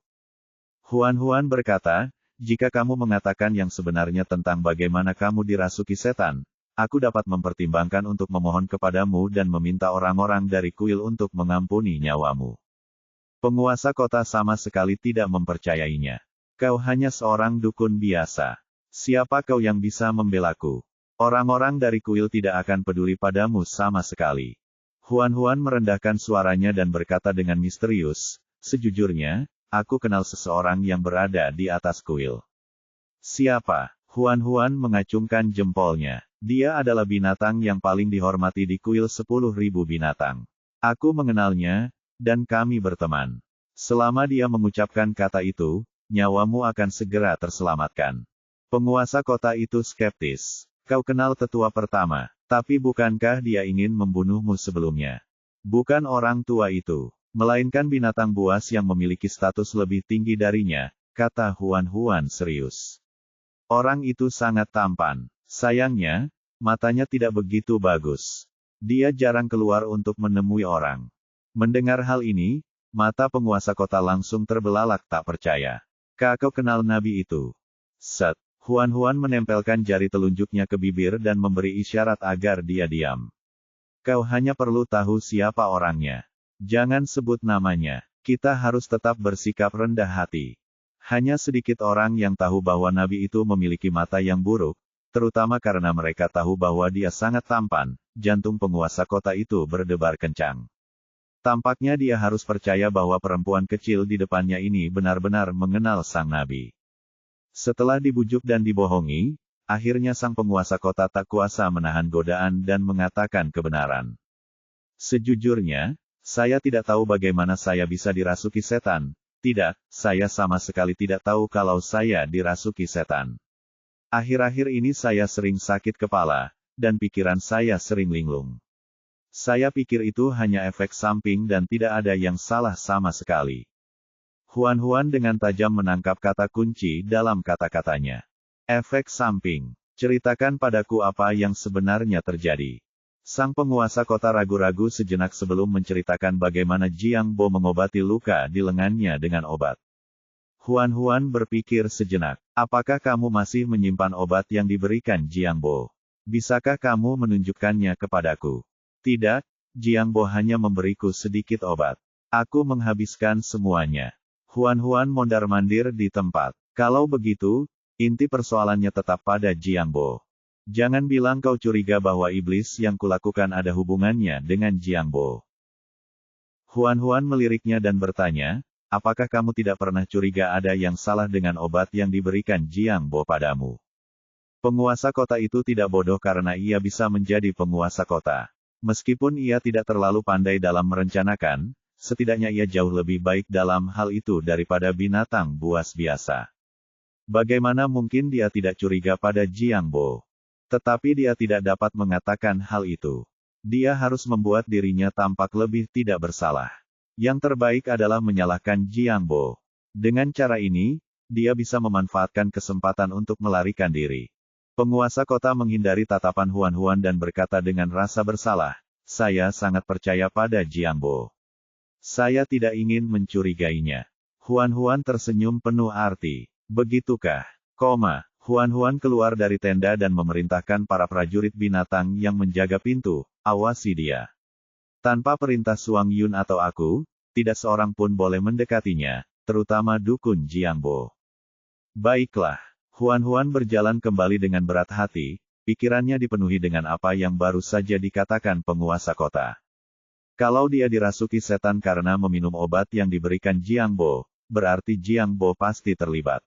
Huan berkata, jika kamu mengatakan yang sebenarnya tentang bagaimana kamu dirasuki setan, aku dapat mempertimbangkan untuk memohon kepadamu dan meminta orang-orang dari kuil untuk mengampuni nyawamu. Penguasa kota sama sekali tidak mempercayainya. Kau hanya seorang dukun biasa. Siapa kau yang bisa membelaku? Orang-orang dari kuil tidak akan peduli padamu sama sekali. Huan merendahkan suaranya dan berkata dengan misterius, sejujurnya, aku kenal seseorang yang berada di atas kuil. Siapa? Huan mengacungkan jempolnya. Dia adalah binatang yang paling dihormati di kuil 10.000 binatang. Aku mengenalnya, dan kami berteman. Selama dia mengucapkan kata itu, nyawamu akan segera terselamatkan. Penguasa kota itu skeptis. Kau kenal tetua pertama, tapi bukankah dia ingin membunuhmu sebelumnya? Bukan orang tua itu, melainkan binatang buas yang memiliki status lebih tinggi darinya, kata Huan serius. Orang itu sangat tampan. Sayangnya, matanya tidak begitu bagus. Dia jarang keluar untuk menemui orang. Mendengar hal ini, mata penguasa kota langsung terbelalak tak percaya. Kau kenal nabi itu? Set. Huan menempelkan jari telunjuknya ke bibir dan memberi isyarat agar dia diam. Kau hanya perlu tahu siapa orangnya. Jangan sebut namanya. Kita harus tetap bersikap rendah hati. Hanya sedikit orang yang tahu bahwa nabi itu memiliki mata yang buruk, terutama karena mereka tahu bahwa dia sangat tampan. Jantung penguasa kota itu berdebar kencang. Tampaknya dia harus percaya bahwa perempuan kecil di depannya ini benar-benar mengenal sang nabi. Setelah dibujuk dan dibohongi, Akhirnya sang penguasa kota tak kuasa menahan godaan dan mengatakan kebenaran. Sejujurnya, saya tidak tahu bagaimana saya bisa dirasuki setan. Tidak, saya sama sekali tidak tahu kalau saya dirasuki setan. Akhir-akhir ini saya sering sakit kepala, dan pikiran saya sering linglung. Saya pikir itu hanya efek samping dan tidak ada yang salah sama sekali. Huan dengan tajam menangkap kata kunci dalam kata-katanya. Efek samping. Ceritakan padaku apa yang sebenarnya terjadi. Sang penguasa kota ragu-ragu sejenak sebelum menceritakan bagaimana Jiang Bo mengobati luka di lengannya dengan obat. Huan berpikir sejenak. Apakah kamu masih menyimpan obat yang diberikan Jiang Bo? Bisakah kamu menunjukkannya kepadaku? Tidak, Jiang Bo hanya memberiku sedikit obat. Aku menghabiskan semuanya. Huan mondar-mandir di tempat. Kalau begitu, inti persoalannya tetap pada Jiang Bo. Jangan bilang kau curiga bahwa iblis yang kulakukan ada hubungannya dengan Jiang Bo. Huan meliriknya dan bertanya, apakah kamu tidak pernah curiga ada yang salah dengan obat yang diberikan Jiang Bo padamu? Penguasa kota itu tidak bodoh karena ia bisa menjadi penguasa kota. Meskipun ia tidak terlalu pandai dalam merencanakan, setidaknya ia jauh lebih baik dalam hal itu daripada binatang buas biasa. Bagaimana mungkin dia tidak curiga pada Jiang Bo? Tetapi dia tidak dapat mengatakan hal itu. Dia harus membuat dirinya tampak lebih tidak bersalah. Yang terbaik adalah menyalahkan Jiang Bo. Dengan cara ini, dia bisa memanfaatkan kesempatan untuk melarikan diri. Penguasa kota menghindari tatapan Huan dan berkata dengan rasa bersalah, saya sangat percaya pada Jiang Bo. Saya tidak ingin mencurigainya. Huan tersenyum penuh arti. Begitukah? Huan keluar dari tenda dan memerintahkan para prajurit binatang yang menjaga pintu, awasi dia. Tanpa perintah Suang Yun atau aku, tidak seorang pun boleh mendekatinya, terutama dukun Jiang Bo. Baiklah, Huan berjalan kembali dengan berat hati, pikirannya dipenuhi dengan apa yang baru saja dikatakan penguasa kota. Kalau dia dirasuki setan karena meminum obat yang diberikan Jiang Bo, berarti Jiang Bo pasti terlibat.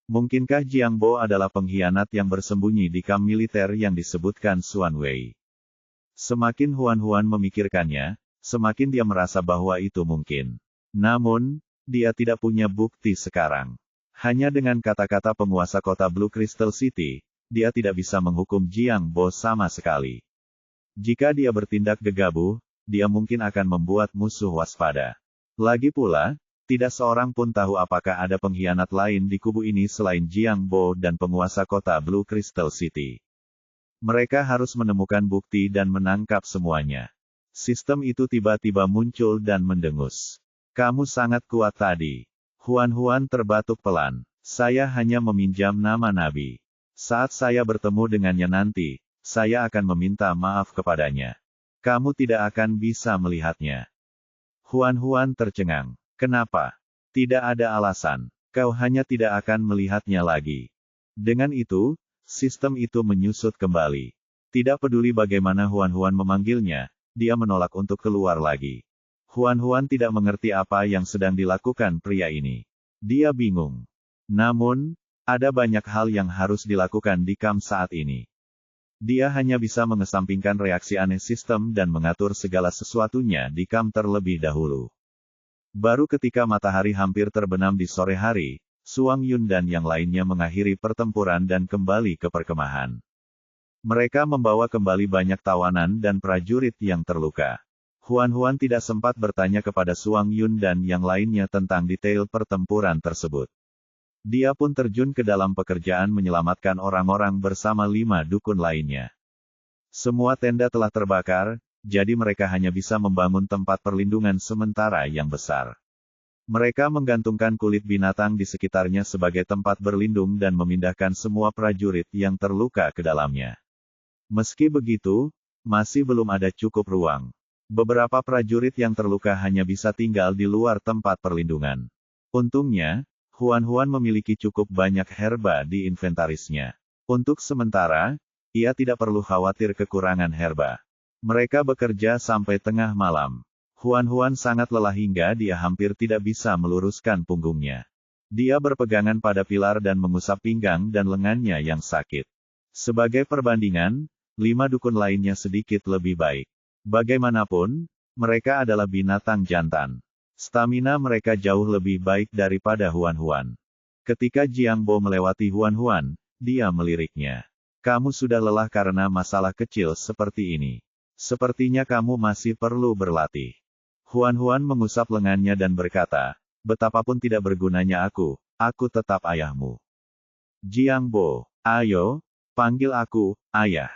Mungkinkah Jiang Bo adalah pengkhianat yang bersembunyi di kamp militer yang disebutkan Xuan Wei? Semakin Huan memikirkannya, semakin dia merasa bahwa itu mungkin. Namun, dia tidak punya bukti sekarang. Hanya dengan kata-kata penguasa kota Blue Crystal City, dia tidak bisa menghukum Jiang Bo sama sekali. Jika dia bertindak gegabah, dia mungkin akan membuat musuh waspada. Lagi pula, tidak seorang pun tahu apakah ada pengkhianat lain di kubu ini selain Jiang Bo dan penguasa kota Blue Crystal City. Mereka harus menemukan bukti dan menangkap semuanya. Sistem itu tiba-tiba muncul dan mendengus. Kamu sangat kuat tadi. Huan terbatuk pelan. Saya hanya meminjam nama Nabi. Saat saya bertemu dengannya nanti, saya akan meminta maaf kepadanya. Kamu tidak akan bisa melihatnya. Huan tercengang. Kenapa? Tidak ada alasan. Kau hanya tidak akan melihatnya lagi. Dengan itu, sistem itu menyusut kembali. Tidak peduli bagaimana Huan memanggilnya, dia menolak untuk keluar lagi. Huan tidak mengerti apa yang sedang dilakukan pria ini. Dia bingung. Namun, ada banyak hal yang harus dilakukan di kamp saat ini. Dia hanya bisa mengesampingkan reaksi aneh sistem dan mengatur segala sesuatunya di kamp terlebih dahulu. Baru ketika matahari hampir terbenam di sore hari, Suang Yun dan yang lainnya mengakhiri pertempuran dan kembali ke perkemahan. Mereka membawa kembali banyak tawanan dan prajurit yang terluka. Huan tidak sempat bertanya kepada Suang Yun dan yang lainnya tentang detail pertempuran tersebut. Dia pun terjun ke dalam pekerjaan menyelamatkan orang-orang bersama 5 dukun lainnya. Semua tenda telah terbakar, jadi mereka hanya bisa membangun tempat perlindungan sementara yang besar. Mereka menggantungkan kulit binatang di sekitarnya sebagai tempat berlindung dan memindahkan semua prajurit yang terluka ke dalamnya. Meski begitu, masih belum ada cukup ruang. Beberapa prajurit yang terluka hanya bisa tinggal di luar tempat perlindungan. Untungnya, Huan memiliki cukup banyak herba di inventarisnya. Untuk sementara, ia tidak perlu khawatir kekurangan herba. Mereka bekerja sampai tengah malam. Huan sangat lelah hingga dia hampir tidak bisa meluruskan punggungnya. Dia berpegangan pada pilar dan mengusap pinggang dan lengannya yang sakit. Sebagai perbandingan, 5 dukun lainnya sedikit lebih baik. Bagaimanapun, mereka adalah binatang jantan. Stamina mereka jauh lebih baik daripada Huan-Huan. Ketika Jiang Bo melewati Huan-Huan, dia meliriknya. Kamu sudah lelah karena masalah kecil seperti ini. Sepertinya kamu masih perlu berlatih. Huan-Huan mengusap lengannya dan berkata, betapapun tidak bergunanya aku tetap ayahmu. Jiang Bo, ayo, panggil aku, ayah.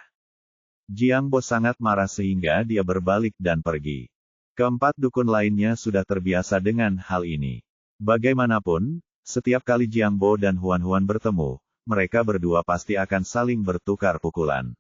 Jiang Bo sangat marah sehingga dia berbalik dan pergi. Keempat dukun lainnya sudah terbiasa dengan hal ini. Bagaimanapun, setiap kali Jiang Bo dan Huan-Huan bertemu, mereka berdua pasti akan saling bertukar pukulan.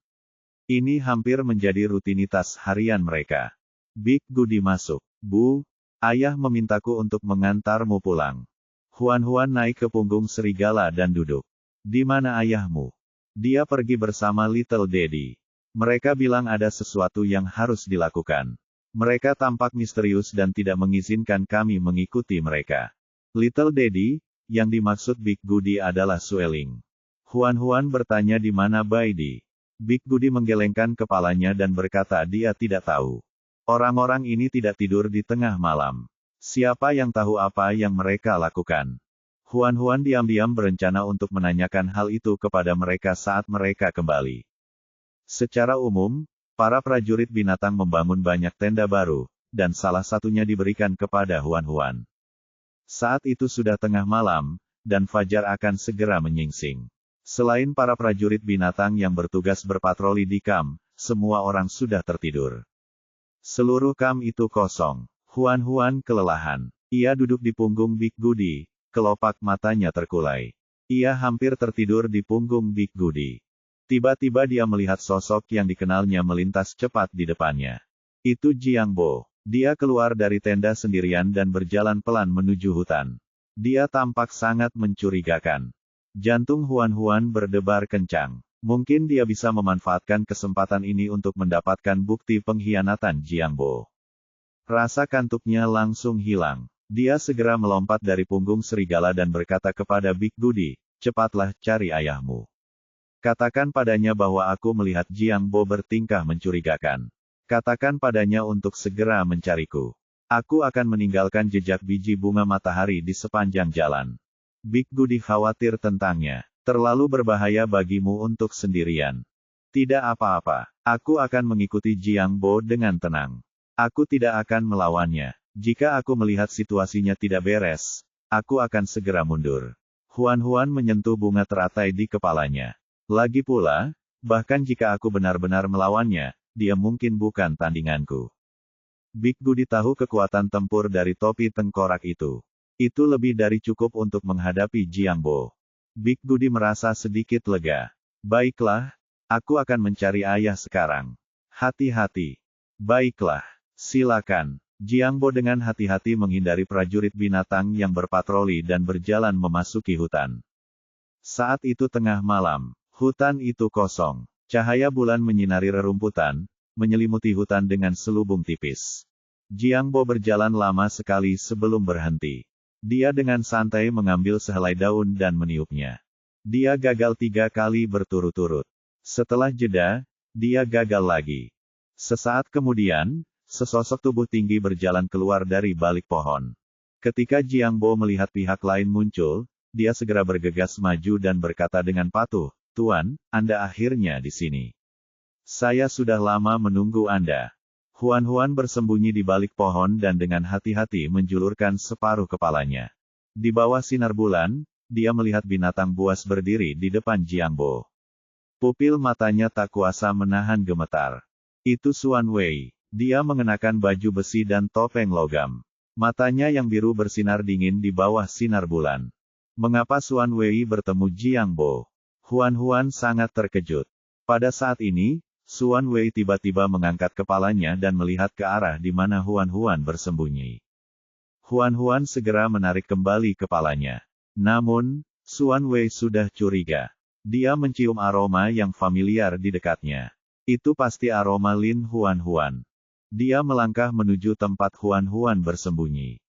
Ini hampir menjadi rutinitas harian mereka. Big Goody masuk. Bu, ayah memintaku untuk mengantarmu pulang. Huan-Huan naik ke punggung serigala dan duduk. Di mana ayahmu? Dia pergi bersama Little Daddy. Mereka bilang ada sesuatu yang harus dilakukan. Mereka tampak misterius dan tidak mengizinkan kami mengikuti mereka. Little Daddy, yang dimaksud Big Goody adalah Sueling. Huan-Huan bertanya di mana Baidi. Big Goody menggelengkan kepalanya dan berkata dia tidak tahu. Orang-orang ini tidak tidur di tengah malam. Siapa yang tahu apa yang mereka lakukan? Huan-Huan diam-diam berencana untuk menanyakan hal itu kepada mereka saat mereka kembali. Secara umum, para prajurit binatang membangun banyak tenda baru, dan salah satunya diberikan kepada Huan-Huan. Saat itu sudah tengah malam, dan fajar akan segera menyingsing. Selain para prajurit binatang yang bertugas berpatroli di kamp, semua orang sudah tertidur. Seluruh kamp itu kosong. Huan-Huan kelelahan. Ia duduk di punggung Big Goody, kelopak matanya terkulai. Ia hampir tertidur di punggung Big Goody. Tiba-tiba dia melihat sosok yang dikenalnya melintas cepat di depannya. Itu Jiang Bo. Dia keluar dari tenda sendirian dan berjalan pelan menuju hutan. Dia tampak sangat mencurigakan. Jantung Huan-Huan berdebar kencang. Mungkin dia bisa memanfaatkan kesempatan ini untuk mendapatkan bukti pengkhianatan Jiang Bo. Rasa kantuknya langsung hilang. Dia segera melompat dari punggung serigala dan berkata kepada Big Goody, cepatlah cari ayahmu. Katakan padanya bahwa aku melihat Jiang Bo bertingkah mencurigakan. Katakan padanya untuk segera mencariku. Aku akan meninggalkan jejak biji bunga matahari di sepanjang jalan. Big Goody khawatir tentangnya. Terlalu berbahaya bagimu untuk sendirian. Tidak apa-apa. Aku akan mengikuti Jiang Bo dengan tenang. Aku tidak akan melawannya. Jika aku melihat situasinya tidak beres, aku akan segera mundur. Huan-Huan menyentuh bunga teratai di kepalanya. Lagi pula, bahkan jika aku benar-benar melawannya, dia mungkin bukan tandinganku. Big Goody tahu kekuatan tempur dari topi tengkorak itu. Itu lebih dari cukup untuk menghadapi Jiang Bo. Big Goody merasa sedikit lega. Baiklah, aku akan mencari ayah sekarang. Hati-hati. Baiklah, silakan. Jiang Bo dengan hati-hati menghindari prajurit binatang yang berpatroli dan berjalan memasuki hutan. Saat itu tengah malam. Hutan itu kosong. Cahaya bulan menyinari rerumputan, menyelimuti hutan dengan selubung tipis. Jiang Bo berjalan lama sekali sebelum berhenti. Dia dengan santai mengambil sehelai daun dan meniupnya. Dia gagal 3 kali berturut-turut. Setelah jeda, dia gagal lagi. Sesaat kemudian, sesosok tubuh tinggi berjalan keluar dari balik pohon. Ketika Jiang Bo melihat pihak lain muncul, dia segera bergegas maju dan berkata dengan patuh, Tuan, Anda akhirnya di sini. Saya sudah lama menunggu Anda. Huan-Huan bersembunyi di balik pohon dan dengan hati-hati menjulurkan separuh kepalanya. Di bawah sinar bulan, dia melihat binatang buas berdiri di depan Jiang Bo. Pupil matanya tak kuasa menahan gemetar. Itu Xuan Wei. Dia mengenakan baju besi dan topeng logam. Matanya yang biru bersinar dingin di bawah sinar bulan. Mengapa Xuan Wei bertemu Jiang Bo? Huan-Huan sangat terkejut. Pada saat ini, Xuan Wei tiba-tiba mengangkat kepalanya dan melihat ke arah di mana Huan-Huan bersembunyi. Huan-Huan segera menarik kembali kepalanya. Namun, Xuan Wei sudah curiga. Dia mencium aroma yang familiar di dekatnya. Itu pasti aroma Lin Huan-Huan. Dia melangkah menuju tempat Huan-Huan bersembunyi.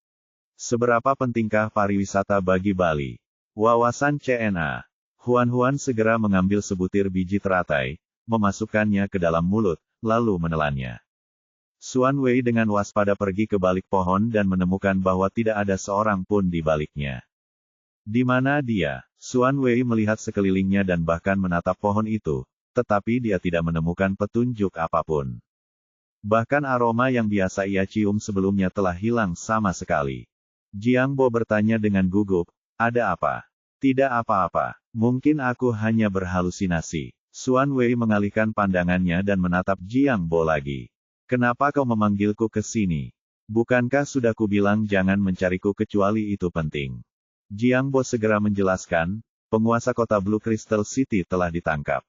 Seberapa pentingkah pariwisata bagi Bali? Wawasan CNA. Huan segera mengambil sebutir biji teratai, memasukkannya ke dalam mulut, lalu menelannya. Xuan Wei dengan waspada pergi ke balik pohon dan menemukan bahwa tidak ada seorang pun di baliknya. Di mana dia? Xuan Wei melihat sekelilingnya dan bahkan menatap pohon itu, tetapi dia tidak menemukan petunjuk apapun. Bahkan aroma yang biasa ia cium sebelumnya telah hilang sama sekali. Jiang Bo bertanya dengan gugup, "Ada apa?" "Tidak apa-apa. Mungkin aku hanya berhalusinasi." Xuan Wei mengalihkan pandangannya dan menatap Jiang Bo lagi. "Kenapa kau memanggilku ke sini? Bukankah sudah kubilang jangan mencariku kecuali itu penting?" Jiang Bo segera menjelaskan, "Penguasa kota Blue Crystal City telah ditangkap.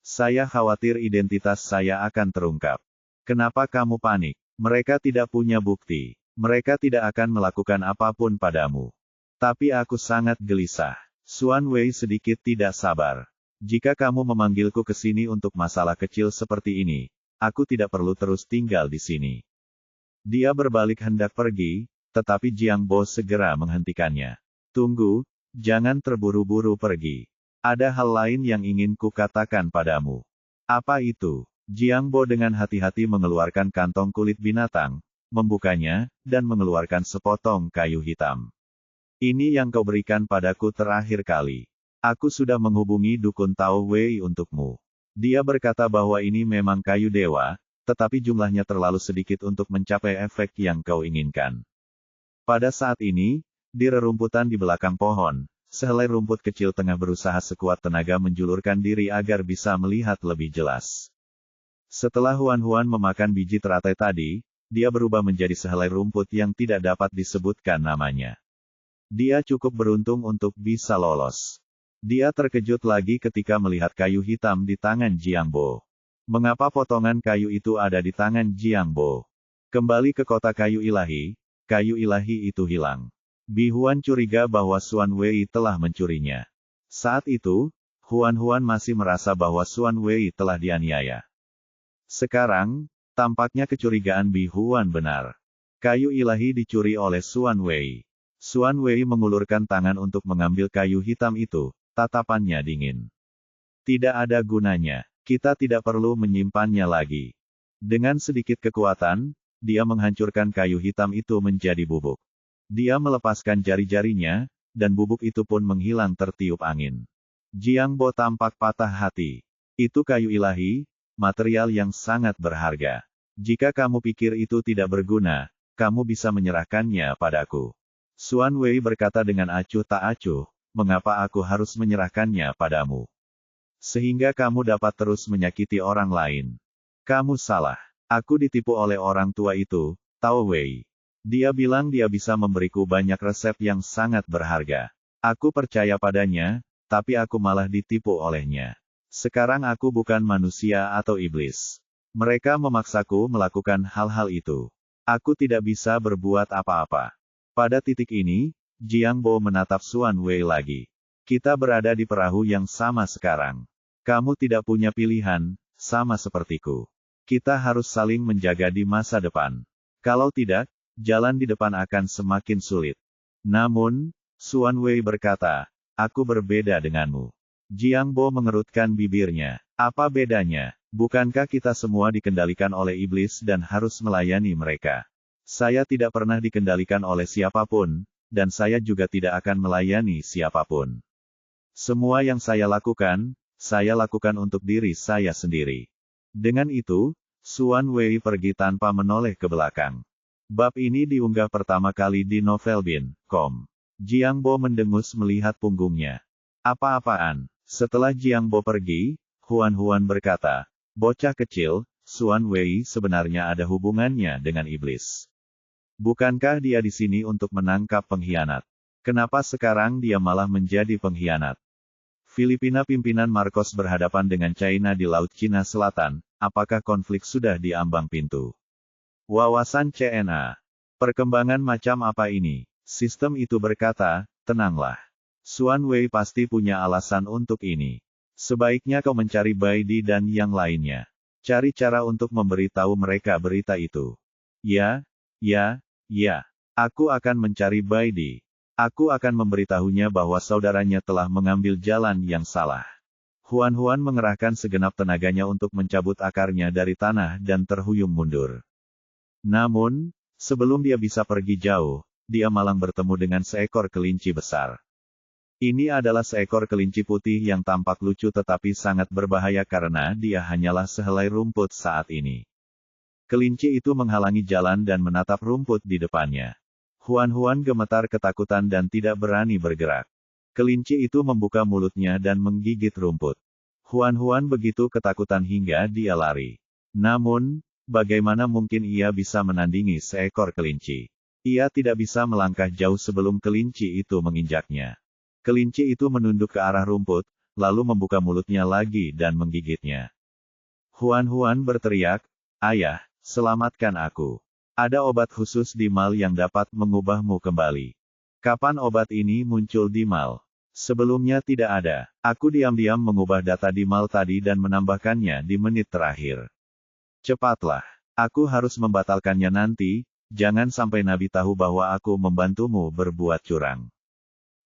Saya khawatir identitas saya akan terungkap." "Kenapa kamu panik? Mereka tidak punya bukti. Mereka tidak akan melakukan apapun padamu." "Tapi aku sangat gelisah." Xuan Wei sedikit tidak sabar. "Jika kamu memanggilku ke sini untuk masalah kecil seperti ini, aku tidak perlu terus tinggal di sini." Dia berbalik hendak pergi, tetapi Jiang Bo segera menghentikannya. "Tunggu, jangan terburu-buru pergi. Ada hal lain yang ingin kukatakan padamu." "Apa itu?" Jiang Bo dengan hati-hati mengeluarkan kantong kulit binatang, membukanya, dan mengeluarkan sepotong kayu hitam. "Ini yang kau berikan padaku terakhir kali. Aku sudah menghubungi dukun Tao Wei untukmu. Dia berkata bahwa ini memang kayu dewa, tetapi jumlahnya terlalu sedikit untuk mencapai efek yang kau inginkan." Pada saat ini, di rerumputan di belakang pohon, sehelai rumput kecil tengah berusaha sekuat tenaga menjulurkan diri agar bisa melihat lebih jelas. Setelah Huan memakan biji teratai tadi, dia berubah menjadi sehelai rumput yang tidak dapat disebutkan namanya. Dia cukup beruntung untuk bisa lolos. Dia terkejut lagi ketika melihat kayu hitam di tangan Jiang Bo. Mengapa potongan kayu itu ada di tangan Jiang Bo? Kembali ke kota kayu ilahi itu hilang. Bi Huan curiga bahwa Xuan Wei telah mencurinya. Saat itu, Huan masih merasa bahwa Xuan Wei telah dianiaya. Sekarang, tampaknya kecurigaan Bi Huan benar. Kayu ilahi dicuri oleh Xuan Wei. Xuan Wei mengulurkan tangan untuk mengambil kayu hitam itu, tatapannya dingin. "Tidak ada gunanya, kita tidak perlu menyimpannya lagi." Dengan sedikit kekuatan, dia menghancurkan kayu hitam itu menjadi bubuk. Dia melepaskan jari-jarinya, dan bubuk itu pun menghilang tertiup angin. Jiang Bo tampak patah hati. "Itu kayu ilahi, material yang sangat berharga. Jika kamu pikir itu tidak berguna, kamu bisa menyerahkannya padaku." Xuan Wei berkata dengan acuh tak acuh, "Mengapa aku harus menyerahkannya padamu? Sehingga kamu dapat terus menyakiti orang lain. Kamu salah. Aku ditipu oleh orang tua itu, Tao Wei. Dia bilang dia bisa memberiku banyak resep yang sangat berharga. Aku percaya padanya, tapi aku malah ditipu olehnya. Sekarang aku bukan manusia atau iblis. Mereka memaksaku melakukan hal-hal itu. Aku tidak bisa berbuat apa-apa." Pada titik ini, Jiang Bo menatap Xuan Wei lagi. "Kita berada di perahu yang sama sekarang. Kamu tidak punya pilihan, sama sepertiku. Kita harus saling menjaga di masa depan. Kalau tidak, jalan di depan akan semakin sulit." "Namun," Xuan Wei berkata, "aku berbeda denganmu." Jiang Bo mengerutkan bibirnya. "Apa bedanya? Bukankah kita semua dikendalikan oleh iblis dan harus melayani mereka? Saya tidak pernah dikendalikan oleh siapapun, dan saya juga tidak akan melayani siapapun. Semua yang saya lakukan untuk diri saya sendiri." Dengan itu, Xuan Wei pergi tanpa menoleh ke belakang. Bab ini diunggah pertama kali di Novelbin.com. Jiang Bo mendengus melihat punggungnya. "Apa-apaan?" Setelah Jiang Bo pergi, Huan berkata, "Bocah kecil, Xuan Wei sebenarnya ada hubungannya dengan iblis. Bukankah dia di sini untuk menangkap pengkhianat? Kenapa sekarang dia malah menjadi pengkhianat?" Filipina pimpinan Marcos berhadapan dengan China di Laut Cina Selatan, apakah konflik sudah di ambang pintu? Wawasan CNA. Perkembangan macam apa ini? Sistem itu berkata, "Tenanglah. Xuan Wei pasti punya alasan untuk ini. Sebaiknya kau mencari Baidi dan yang lainnya. Cari cara untuk memberitahu mereka berita itu." Ya, aku akan mencari Baidi. Aku akan memberitahunya bahwa saudaranya telah mengambil jalan yang salah. Huan mengerahkan segenap tenaganya untuk mencabut akarnya dari tanah dan terhuyung mundur. Namun, sebelum dia bisa pergi jauh, dia malang bertemu dengan seekor kelinci besar. Ini adalah seekor kelinci putih yang tampak lucu tetapi sangat berbahaya karena dia hanyalah sehelai rumput saat ini. Kelinci itu menghalangi jalan dan menatap rumput di depannya. Huan gemetar ketakutan dan tidak berani bergerak. Kelinci itu membuka mulutnya dan menggigit rumput. Huan begitu ketakutan hingga dia lari. Namun, bagaimana mungkin ia bisa menandingi seekor kelinci? Ia tidak bisa melangkah jauh sebelum kelinci itu menginjaknya. Kelinci itu menunduk ke arah rumput, lalu membuka mulutnya lagi dan menggigitnya. Huan berteriak, "Ayah, selamatkan aku. Ada obat khusus di Mal yang dapat mengubahmu kembali." Kapan obat ini muncul di Mal? Sebelumnya tidak ada. Aku diam-diam mengubah data di Mal tadi dan menambahkannya di menit terakhir. Cepatlah. Aku harus membatalkannya nanti, jangan sampai Nabi tahu bahwa aku membantumu berbuat curang.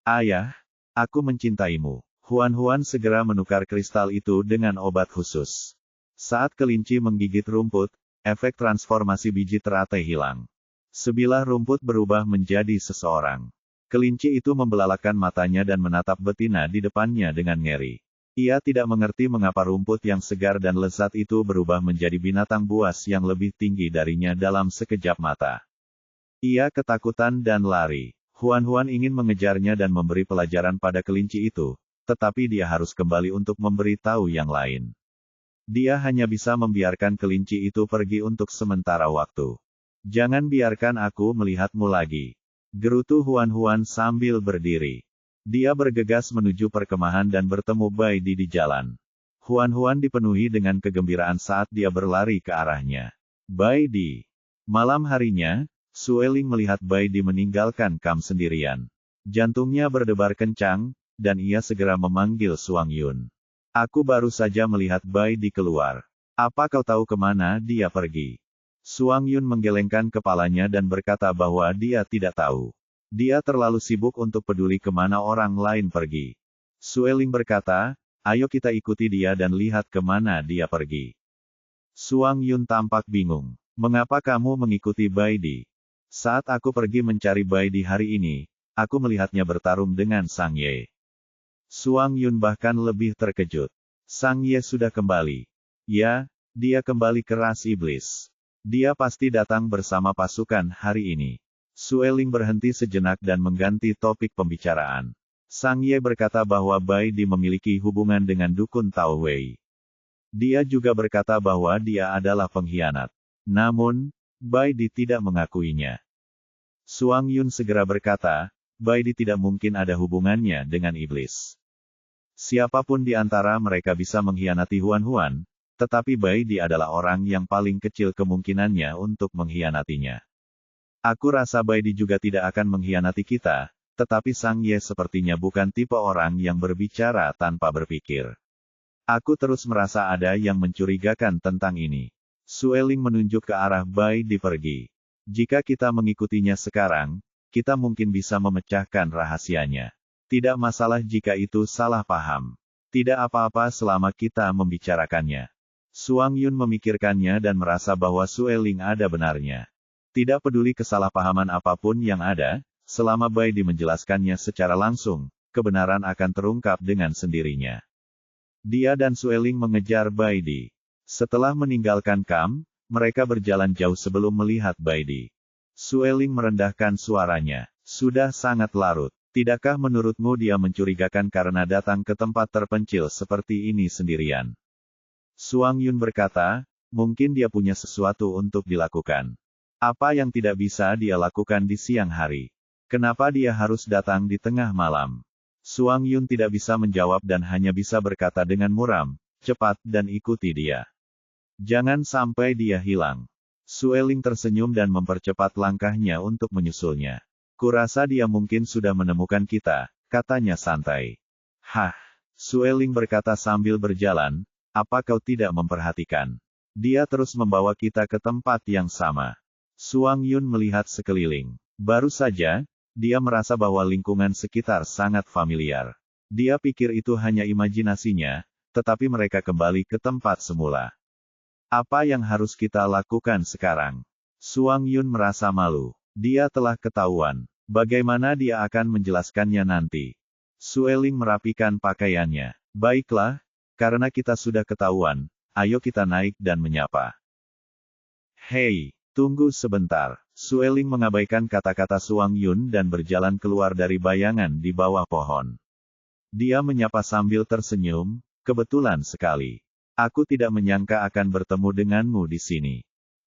Ayah, aku mencintaimu. Huan segera menukar kristal itu dengan obat khusus. Saat kelinci menggigit rumput, efek transformasi biji teratai hilang. Sebilah rumput berubah menjadi seseorang. Kelinci itu membelalakan matanya dan menatap betina di depannya dengan ngeri. Ia tidak mengerti mengapa rumput yang segar dan lezat itu berubah menjadi binatang buas yang lebih tinggi darinya dalam sekejap mata. Ia ketakutan dan lari. Huan ingin mengejarnya dan memberi pelajaran pada kelinci itu, tetapi dia harus kembali untuk memberitahu yang lain. Dia hanya bisa membiarkan kelinci itu pergi untuk sementara waktu. Jangan biarkan aku melihatmu lagi. Gerutu Huan sambil berdiri. Dia bergegas menuju perkemahan dan bertemu Bai Di di jalan. Huan dipenuhi dengan kegembiraan saat dia berlari ke arahnya. Bai Di. Malam harinya, Sueling melihat Bai Di meninggalkan Kam sendirian. Jantungnya berdebar kencang, dan ia segera memanggil Suang Yun. Aku baru saja melihat Bai Di keluar. Apa kau tahu kemana dia pergi? Suang Yun menggelengkan kepalanya dan berkata bahwa dia tidak tahu. Dia terlalu sibuk untuk peduli kemana orang lain pergi. Sueling berkata, ayo kita ikuti dia dan lihat kemana dia pergi. Suang Yun tampak bingung. Mengapa kamu mengikuti Bai Di? Saat aku pergi mencari Bai Di hari ini, aku melihatnya bertarung dengan Sang Ye. Suang Yun bahkan lebih terkejut. Sang Ye sudah kembali. Ya, dia kembali ke ras iblis. Dia pasti datang bersama pasukan hari ini. Sueling berhenti sejenak dan mengganti topik pembicaraan. Sang Ye berkata bahwa Bai Di memiliki hubungan dengan dukun Tao Wei. Dia juga berkata bahwa dia adalah pengkhianat. Namun, Bai Di tidak mengakuinya. Suang Yun segera berkata, Bai Di tidak mungkin ada hubungannya dengan iblis. Siapapun di antara mereka bisa mengkhianati Huan, tetapi Bai Di adalah orang yang paling kecil kemungkinannya untuk mengkhianatinya. Aku rasa Bai Di juga tidak akan mengkhianati kita, tetapi Sang Ye sepertinya bukan tipe orang yang berbicara tanpa berpikir. Aku terus merasa ada yang mencurigakan tentang ini. Sueling menunjuk ke arah Bai Di pergi. Jika kita mengikutinya sekarang, kita mungkin bisa memecahkan rahasianya. Tidak masalah jika itu salah paham. Tidak apa-apa selama kita membicarakannya. Suang Yun memikirkannya dan merasa bahwa Sueling ada benarnya. Tidak peduli kesalahpahaman apapun yang ada, selama Bai Di menjelaskannya secara langsung, kebenaran akan terungkap dengan sendirinya. Dia dan Sueling mengejar Bai Di. Setelah meninggalkan Kam, mereka berjalan jauh sebelum melihat Bai Di. Sueling merendahkan suaranya. Sudah sangat larut. Tidakkah menurutmu dia mencurigakan karena datang ke tempat terpencil seperti ini sendirian? Suang Yun berkata, mungkin dia punya sesuatu untuk dilakukan. Apa yang tidak bisa dia lakukan di siang hari? Kenapa dia harus datang di tengah malam? Suang Yun tidak bisa menjawab dan hanya bisa berkata dengan muram, cepat dan ikuti dia. Jangan sampai dia hilang. Sueling tersenyum dan mempercepat langkahnya untuk menyusulnya. Kurasa dia mungkin sudah menemukan kita, katanya santai. Hah, Sueling berkata sambil berjalan, apa kau tidak memperhatikan? Dia terus membawa kita ke tempat yang sama. Suang Yun melihat sekeliling. Baru saja, Dia merasa bahwa lingkungan sekitar sangat familiar. Dia pikir itu hanya imajinasinya, tetapi mereka kembali ke tempat semula. Apa yang harus kita lakukan sekarang? Suang Yun merasa malu. Dia telah ketahuan. Bagaimana dia akan menjelaskannya nanti? Sueling merapikan pakaiannya. Baiklah, karena kita sudah ketahuan, ayo kita naik dan menyapa. Hei, tunggu sebentar. Sueling mengabaikan kata-kata Suang Yun dan berjalan keluar dari bayangan di bawah pohon. Dia menyapa sambil tersenyum, kebetulan sekali. Aku tidak menyangka akan bertemu denganmu di sini.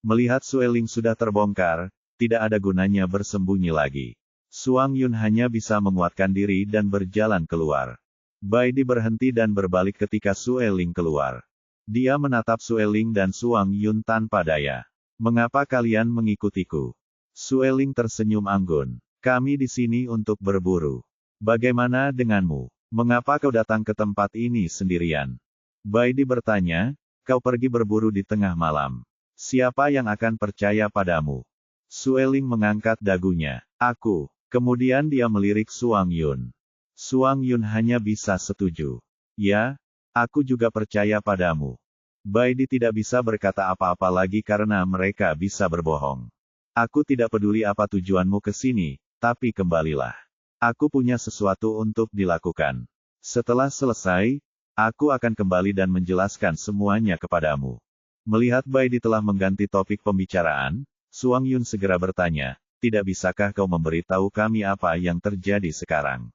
Melihat Sueling sudah terbongkar, tidak ada gunanya bersembunyi lagi. Suang Yun hanya bisa menguatkan diri dan berjalan keluar. Baidi berhenti dan berbalik ketika Sueling keluar. Dia menatap Sueling dan Suang Yun tanpa daya. Mengapa kalian mengikutiku? Sueling tersenyum anggun. Kami di sini untuk berburu. Bagaimana denganmu? Mengapa kau datang ke tempat ini sendirian? Baidi bertanya, kau pergi berburu di tengah malam. Siapa yang akan percaya padamu? Sueling mengangkat dagunya. Aku. Kemudian dia melirik Suang Yun. Suang Yun hanya bisa setuju. Ya, aku juga percaya padamu. Baidi tidak bisa berkata apa-apa lagi karena mereka bisa berbohong. Aku tidak peduli apa tujuanmu ke sini, tapi kembalilah. Aku punya sesuatu untuk dilakukan. Setelah selesai, aku akan kembali dan menjelaskan semuanya kepadamu. Melihat Baidi telah mengganti topik pembicaraan, Suang Yun segera bertanya, tidak bisakah kau memberitahu kami apa yang terjadi sekarang?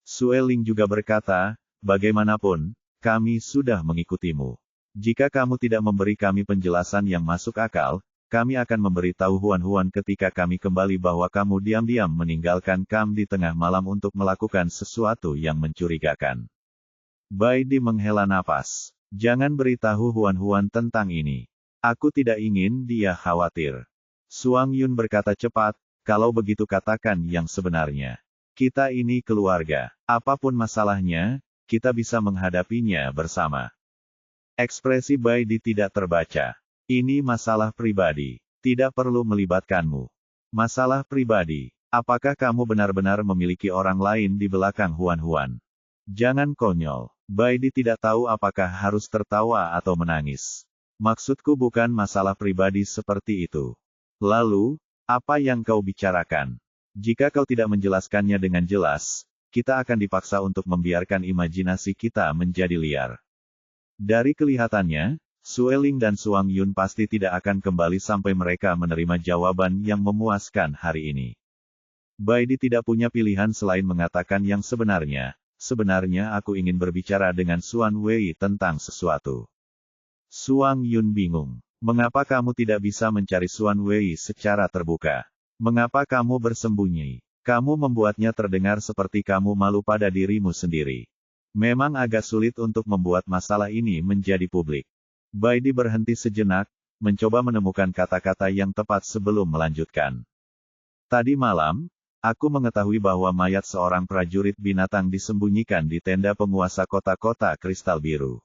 Sueling juga berkata, bagaimanapun, kami sudah mengikutimu. Jika kamu tidak memberi kami penjelasan yang masuk akal, kami akan memberitahu Huan-Huan ketika kami kembali bahwa kamu diam-diam meninggalkan kami di tengah malam untuk melakukan sesuatu yang mencurigakan. Baidi menghela napas. Jangan beritahu Huan-Huan tentang ini. Aku tidak ingin dia khawatir. Suang Yun berkata cepat, kalau begitu katakan yang sebenarnya. Kita ini keluarga. Apapun masalahnya, kita bisa menghadapinya bersama. Ekspresi Baidi tidak terbaca. Ini masalah pribadi. Tidak perlu melibatkanmu. Masalah pribadi. Apakah kamu benar-benar memiliki orang lain di belakang Huan-Huan? Jangan konyol. Baidi tidak tahu apakah harus tertawa atau menangis. Maksudku bukan masalah pribadi seperti itu. Lalu, apa yang kau bicarakan? Jika kau tidak menjelaskannya dengan jelas, kita akan dipaksa untuk membiarkan imajinasi kita menjadi liar. Dari kelihatannya, Sueling dan Suang Yun pasti tidak akan kembali sampai mereka menerima jawaban yang memuaskan hari ini. Baidi tidak punya pilihan selain mengatakan yang sebenarnya. Sebenarnya aku ingin berbicara dengan Suan Wei tentang sesuatu. Suang Yun bingung. Mengapa kamu tidak bisa mencari Suan Wei secara terbuka? Mengapa kamu bersembunyi? Kamu membuatnya terdengar seperti kamu malu pada dirimu sendiri. Memang agak sulit untuk membuat masalah ini menjadi publik. Baidi berhenti sejenak, mencoba menemukan kata-kata yang tepat sebelum melanjutkan. Tadi malam, aku mengetahui bahwa mayat seorang prajurit binatang disembunyikan di tenda penguasa kota-kota kristal biru.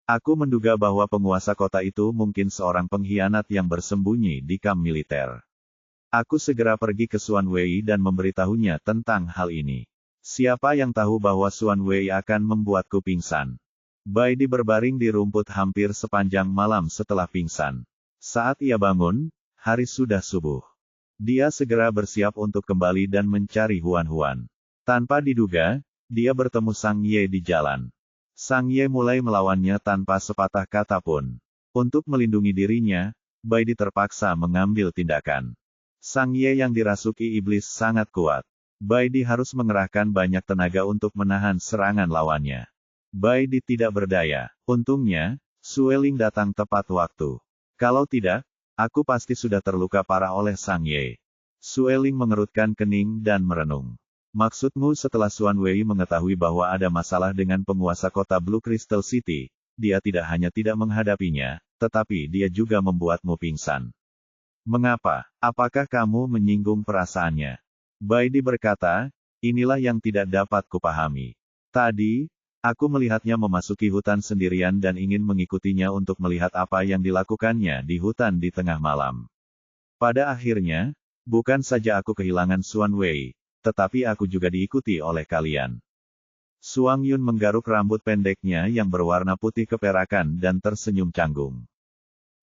Aku menduga bahwa penguasa kota itu mungkin seorang pengkhianat yang bersembunyi di kamp militer. Aku segera pergi ke Suan Wei dan memberitahunya tentang hal ini. Siapa yang tahu bahwa Suan Wei akan membuatku pingsan? Baidi berbaring di rumput hampir sepanjang malam setelah pingsan. Saat ia bangun, hari sudah subuh. Dia segera bersiap untuk kembali dan mencari Huan-Huan. Tanpa diduga, dia bertemu Sang Ye di jalan. Sang Ye mulai melawannya tanpa sepatah kata pun. Untuk melindungi dirinya, Baidi terpaksa mengambil tindakan. Sang Ye yang dirasuki iblis sangat kuat. Baidi harus mengerahkan banyak tenaga untuk menahan serangan lawannya. Baidi tidak berdaya. Untungnya, Sueling datang tepat waktu. Kalau tidak, aku pasti sudah terluka parah oleh Sang Ye. Sueling mengerutkan kening dan merenung. Maksudmu setelah Suan Wei mengetahui bahwa ada masalah dengan penguasa kota Blue Crystal City, dia tidak hanya tidak menghadapinya, tetapi dia juga membuatmu pingsan. Mengapa? Apakah kamu menyinggung perasaannya? Baidi berkata, inilah yang tidak dapat kupahami. Tadi, aku melihatnya memasuki hutan sendirian dan ingin mengikutinya untuk melihat apa yang dilakukannya di hutan di tengah malam. Pada akhirnya, bukan saja aku kehilangan Suan Wei, tetapi aku juga diikuti oleh kalian. Suang Yun menggaruk rambut pendeknya yang berwarna putih keperakan dan tersenyum canggung.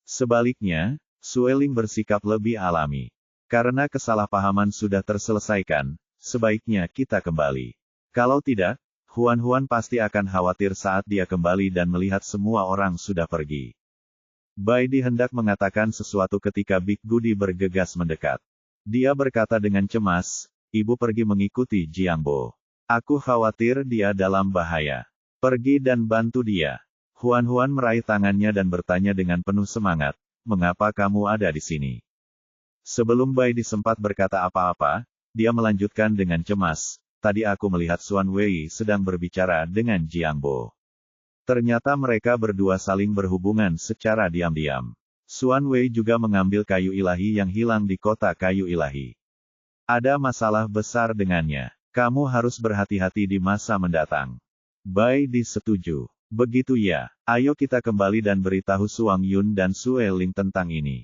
Sebaliknya, Sueling bersikap lebih alami. Karena kesalahpahaman sudah terselesaikan, sebaiknya kita kembali. Kalau tidak, Huan pasti akan khawatir saat dia kembali dan melihat semua orang sudah pergi. Bai Di hendak mengatakan sesuatu ketika Big Gudi bergegas mendekat. Dia berkata dengan cemas, "Ibu pergi mengikuti Jiangbo. Aku khawatir dia dalam bahaya. Pergi dan bantu dia." Huan meraih tangannya dan bertanya dengan penuh semangat, "Mengapa kamu ada di sini?" Sebelum Bai Di sempat berkata apa-apa, dia melanjutkan dengan cemas, "Tadi aku melihat Xuan Wei sedang berbicara dengan Jiangbo. Ternyata mereka berdua saling berhubungan secara diam-diam. Xuan Wei juga mengambil kayu ilahi yang hilang di kota kayu ilahi. Ada masalah besar dengannya. Kamu harus berhati-hati di masa mendatang." Bai Di setuju. "Begitu ya, ayo kita kembali dan beritahu Suang Yun dan Sue Ling tentang ini."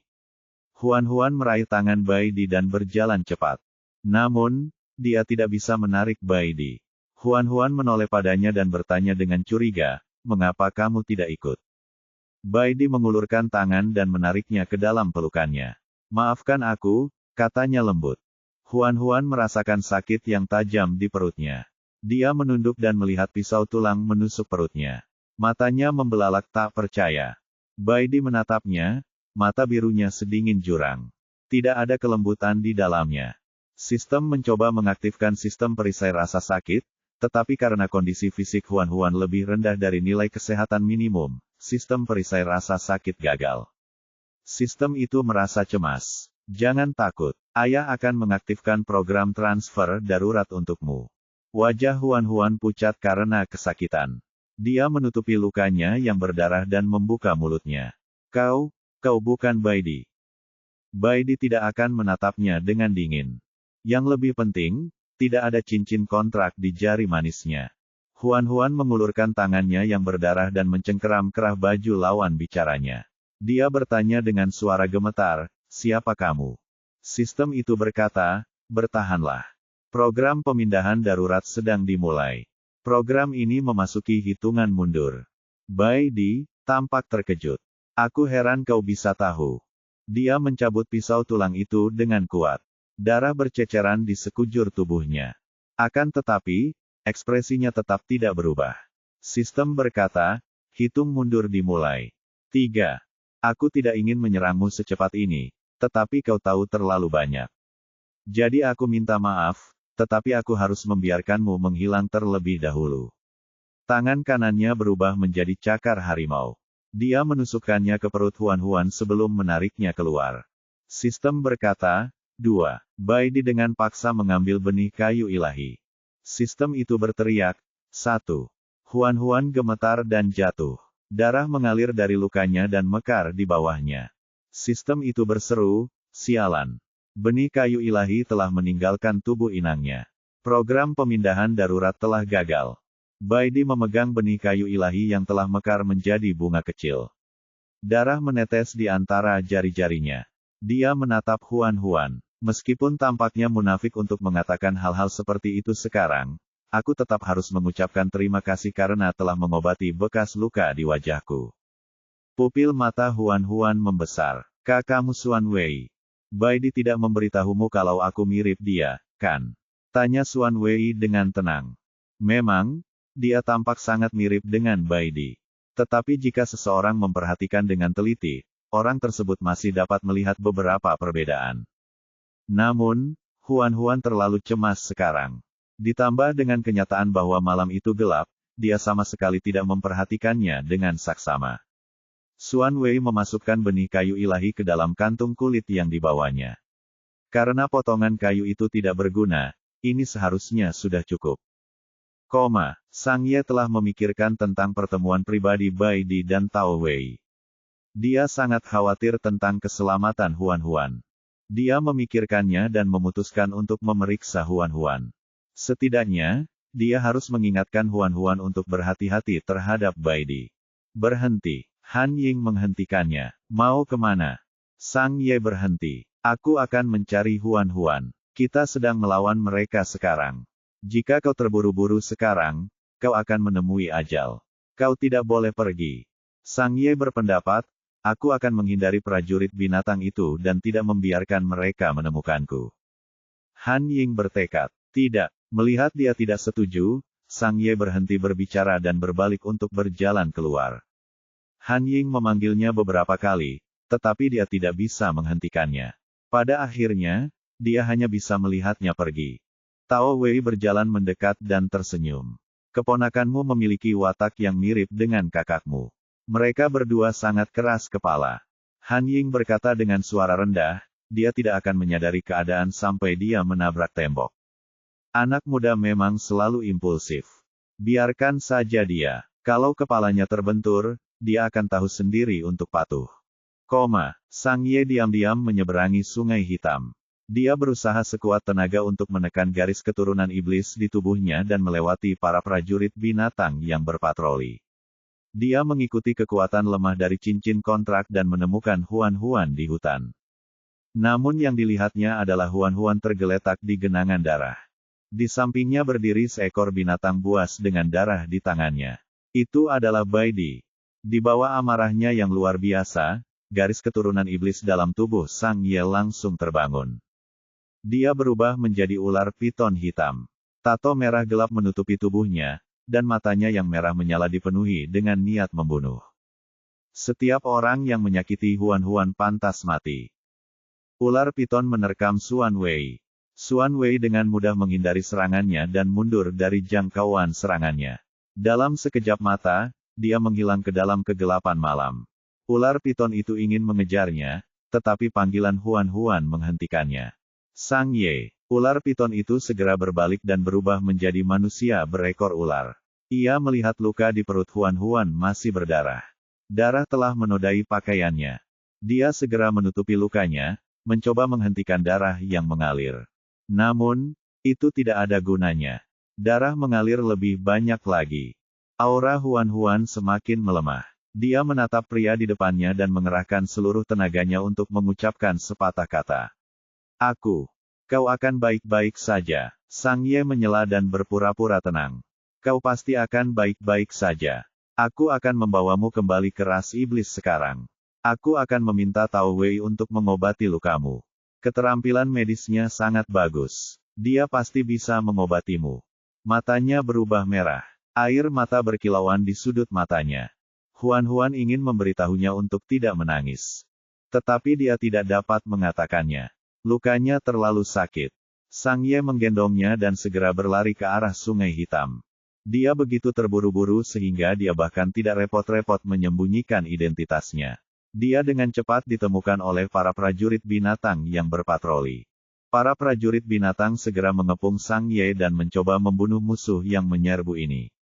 Huan meraih tangan Bai Di dan berjalan cepat. Namun, dia tidak bisa menarik Bai Di. Huan menoleh padanya dan bertanya dengan curiga, "Mengapa kamu tidak ikut?" Bai Di mengulurkan tangan dan menariknya ke dalam pelukannya. "Maafkan aku," katanya lembut. Huan merasakan sakit yang tajam di perutnya. Dia menunduk dan melihat pisau tulang menusuk perutnya. Matanya membelalak tak percaya. Bai Di menatapnya, mata birunya sedingin jurang. Tidak ada kelembutan di dalamnya. Sistem mencoba mengaktifkan sistem perisai rasa sakit, tetapi karena kondisi fisik Huan lebih rendah dari nilai kesehatan minimum, sistem perisai rasa sakit gagal. Sistem itu merasa cemas. "Jangan takut, ayah akan mengaktifkan program transfer darurat untukmu." Wajah Huan pucat karena kesakitan. Dia menutupi lukanya yang berdarah dan membuka mulutnya. Kau bukan Bai Di." Bai Di tidak akan menatapnya dengan dingin. Yang lebih penting, tidak ada cincin kontrak di jari manisnya. Huan mengulurkan tangannya yang berdarah dan mencengkeram kerah baju lawan bicaranya. Dia bertanya dengan suara gemetar, "Siapa kamu?" Sistem itu berkata, "Bertahanlah. Program pemindahan darurat sedang dimulai." Program ini memasuki hitungan mundur. Bai Di tampak terkejut. "Aku heran kau bisa tahu." Dia mencabut pisau tulang itu dengan kuat. Darah berceceran di sekujur tubuhnya. Akan tetapi, ekspresinya tetap tidak berubah. Sistem berkata, "Hitung mundur dimulai. 3. Aku tidak ingin menyerangmu secepat ini, tetapi kau tahu terlalu banyak. Jadi aku minta maaf, tetapi aku harus membiarkanmu menghilang terlebih dahulu." Tangan kanannya berubah menjadi cakar harimau. Dia menusukkannya ke perut Huan sebelum menariknya keluar. Sistem berkata, 2. Bai Di dengan paksa mengambil benih kayu ilahi. Sistem itu berteriak, 1. Huan gemetar dan jatuh. Darah mengalir dari lukanya dan mekar di bawahnya. Sistem itu berseru, "Sialan. Benih kayu ilahi telah meninggalkan tubuh inangnya. Program pemindahan darurat telah gagal." Bai Di memegang benih kayu ilahi yang telah mekar menjadi bunga kecil. Darah menetes di antara jari-jarinya. Dia menatap Huan. "Meskipun tampaknya munafik untuk mengatakan hal-hal seperti itu sekarang, aku tetap harus mengucapkan terima kasih karena telah mengobati bekas luka di wajahku." Pupil mata Huan membesar. "Kakakmu Xuan Wei. Bai Di tidak memberitahumu kalau aku mirip dia, kan?" tanya Xuan Wei dengan tenang. Memang, dia tampak sangat mirip dengan Bai Di. Tetapi jika seseorang memperhatikan dengan teliti, orang tersebut masih dapat melihat beberapa perbedaan. Namun, Huan terlalu cemas sekarang. Ditambah dengan kenyataan bahwa malam itu gelap, dia sama sekali tidak memperhatikannya dengan saksama. Xuan Wei memasukkan benih kayu ilahi ke dalam kantung kulit yang dibawanya. Karena potongan kayu itu tidak berguna, ini seharusnya sudah cukup. Sang Ye telah memikirkan tentang pertemuan pribadi Bai Di dan Tao Wei. Dia sangat khawatir tentang keselamatan Huan. Dia memikirkannya dan memutuskan untuk memeriksa Huan. Setidaknya, dia harus mengingatkan Huan untuk berhati-hati terhadap Bai Di. Berhenti. Han Ying menghentikannya. "Mau kemana?" Sang Ye berhenti. "Aku akan mencari Huan. Kita sedang melawan mereka sekarang. Jika kau terburu-buru sekarang, kau akan menemui ajal. Kau tidak boleh pergi. Sang Ye berpendapat, aku akan menghindari prajurit binatang itu dan tidak membiarkan mereka menemukanku. Han Ying bertekad. Tidak. Melihat dia tidak setuju, Sang Ye berhenti berbicara dan berbalik untuk berjalan keluar. Han Ying memanggilnya beberapa kali, tetapi dia tidak bisa menghentikannya. Pada akhirnya, dia hanya bisa melihatnya pergi. Tao Wei berjalan mendekat dan tersenyum. Keponakanmu memiliki watak yang mirip dengan kakakmu. Mereka berdua sangat keras kepala. Han Ying berkata dengan suara rendah, dia tidak akan menyadari keadaan sampai dia menabrak tembok. Anak muda memang selalu impulsif. Biarkan saja dia. Kalau kepalanya terbentur, dia akan tahu sendiri untuk patuh. Sang Ye diam-diam menyeberangi Sungai Hitam. Dia berusaha sekuat tenaga untuk menekan garis keturunan iblis di tubuhnya dan melewati para prajurit binatang yang berpatroli. Dia mengikuti kekuatan lemah dari cincin kontrak dan menemukan Huan-Huan di hutan. Namun yang dilihatnya adalah Huan-Huan tergeletak di genangan darah. Di sampingnya berdiri seekor binatang buas dengan darah di tangannya. Itu adalah Bai Di. Di bawah amarahnya yang luar biasa, garis keturunan iblis dalam tubuh Sang Ye langsung terbangun. Dia berubah menjadi ular piton hitam. Tato merah gelap menutupi tubuhnya, dan matanya yang merah menyala dipenuhi dengan niat membunuh. Setiap orang yang menyakiti Huan-Huan pantas mati. Ular piton menerkam Xuan Wei. Xuan Wei dengan mudah menghindari serangannya dan mundur dari jangkauan serangannya. Dalam sekejap mata, dia menghilang ke dalam kegelapan malam. Ular piton itu ingin mengejarnya, tetapi panggilan Huan-Huan menghentikannya. Sang Ye, ular piton itu segera berbalik dan berubah menjadi manusia berekor ular. Ia melihat luka di perut Huan-Huan masih berdarah. Darah telah menodai pakaiannya. Dia segera menutupi lukanya, mencoba menghentikan darah yang mengalir. Namun, itu tidak ada gunanya. Darah mengalir lebih banyak lagi. Aura Huan-Huan semakin melemah. Dia menatap pria di depannya dan mengerahkan seluruh tenaganya untuk mengucapkan sepatah kata. Kau akan baik-baik saja. Sang Ye menyela dan berpura-pura tenang. Kau pasti akan baik-baik saja. Aku akan membawamu kembali ke ras iblis sekarang. Aku akan meminta Tao Wei untuk mengobati lukamu. Keterampilan medisnya sangat bagus. Dia pasti bisa mengobatimu. Matanya berubah merah. Air mata berkilauan di sudut matanya. Huan-Huan ingin memberitahunya untuk tidak menangis. Tetapi dia tidak dapat mengatakannya. Lukanya terlalu sakit. Sang Ye menggendongnya dan segera berlari ke arah Sungai Hitam. Dia begitu terburu-buru sehingga dia bahkan tidak repot-repot menyembunyikan identitasnya. Dia dengan cepat ditemukan oleh para prajurit binatang yang berpatroli. Para prajurit binatang segera mengepung Sang Ye dan mencoba membunuh musuh yang menyerbu ini.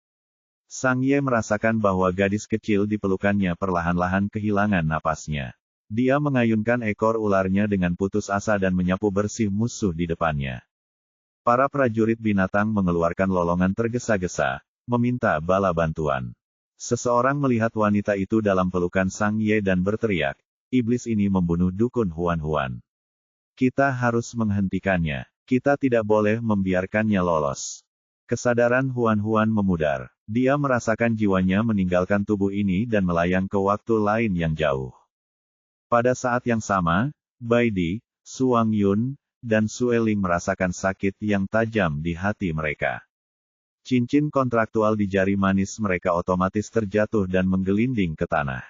Sang Ye merasakan bahwa gadis kecil di pelukannya perlahan-lahan kehilangan napasnya. Dia mengayunkan ekor ularnya dengan putus asa dan menyapu bersih musuh di depannya. Para prajurit binatang mengeluarkan lolongan tergesa-gesa, meminta bala bantuan. Seseorang melihat wanita itu dalam pelukan Sang Ye dan berteriak, iblis ini membunuh dukun Huan-Huan. Kita harus menghentikannya. Kita tidak boleh membiarkannya lolos. Kesadaran Huan-Huan memudar. Dia merasakan jiwanya meninggalkan tubuh ini dan melayang ke waktu lain yang jauh. Pada saat yang sama, Bai Di, Suang Yun, dan Sue Ling merasakan sakit yang tajam di hati mereka. Cincin kontraktual di jari manis mereka otomatis terjatuh dan menggelinding ke tanah.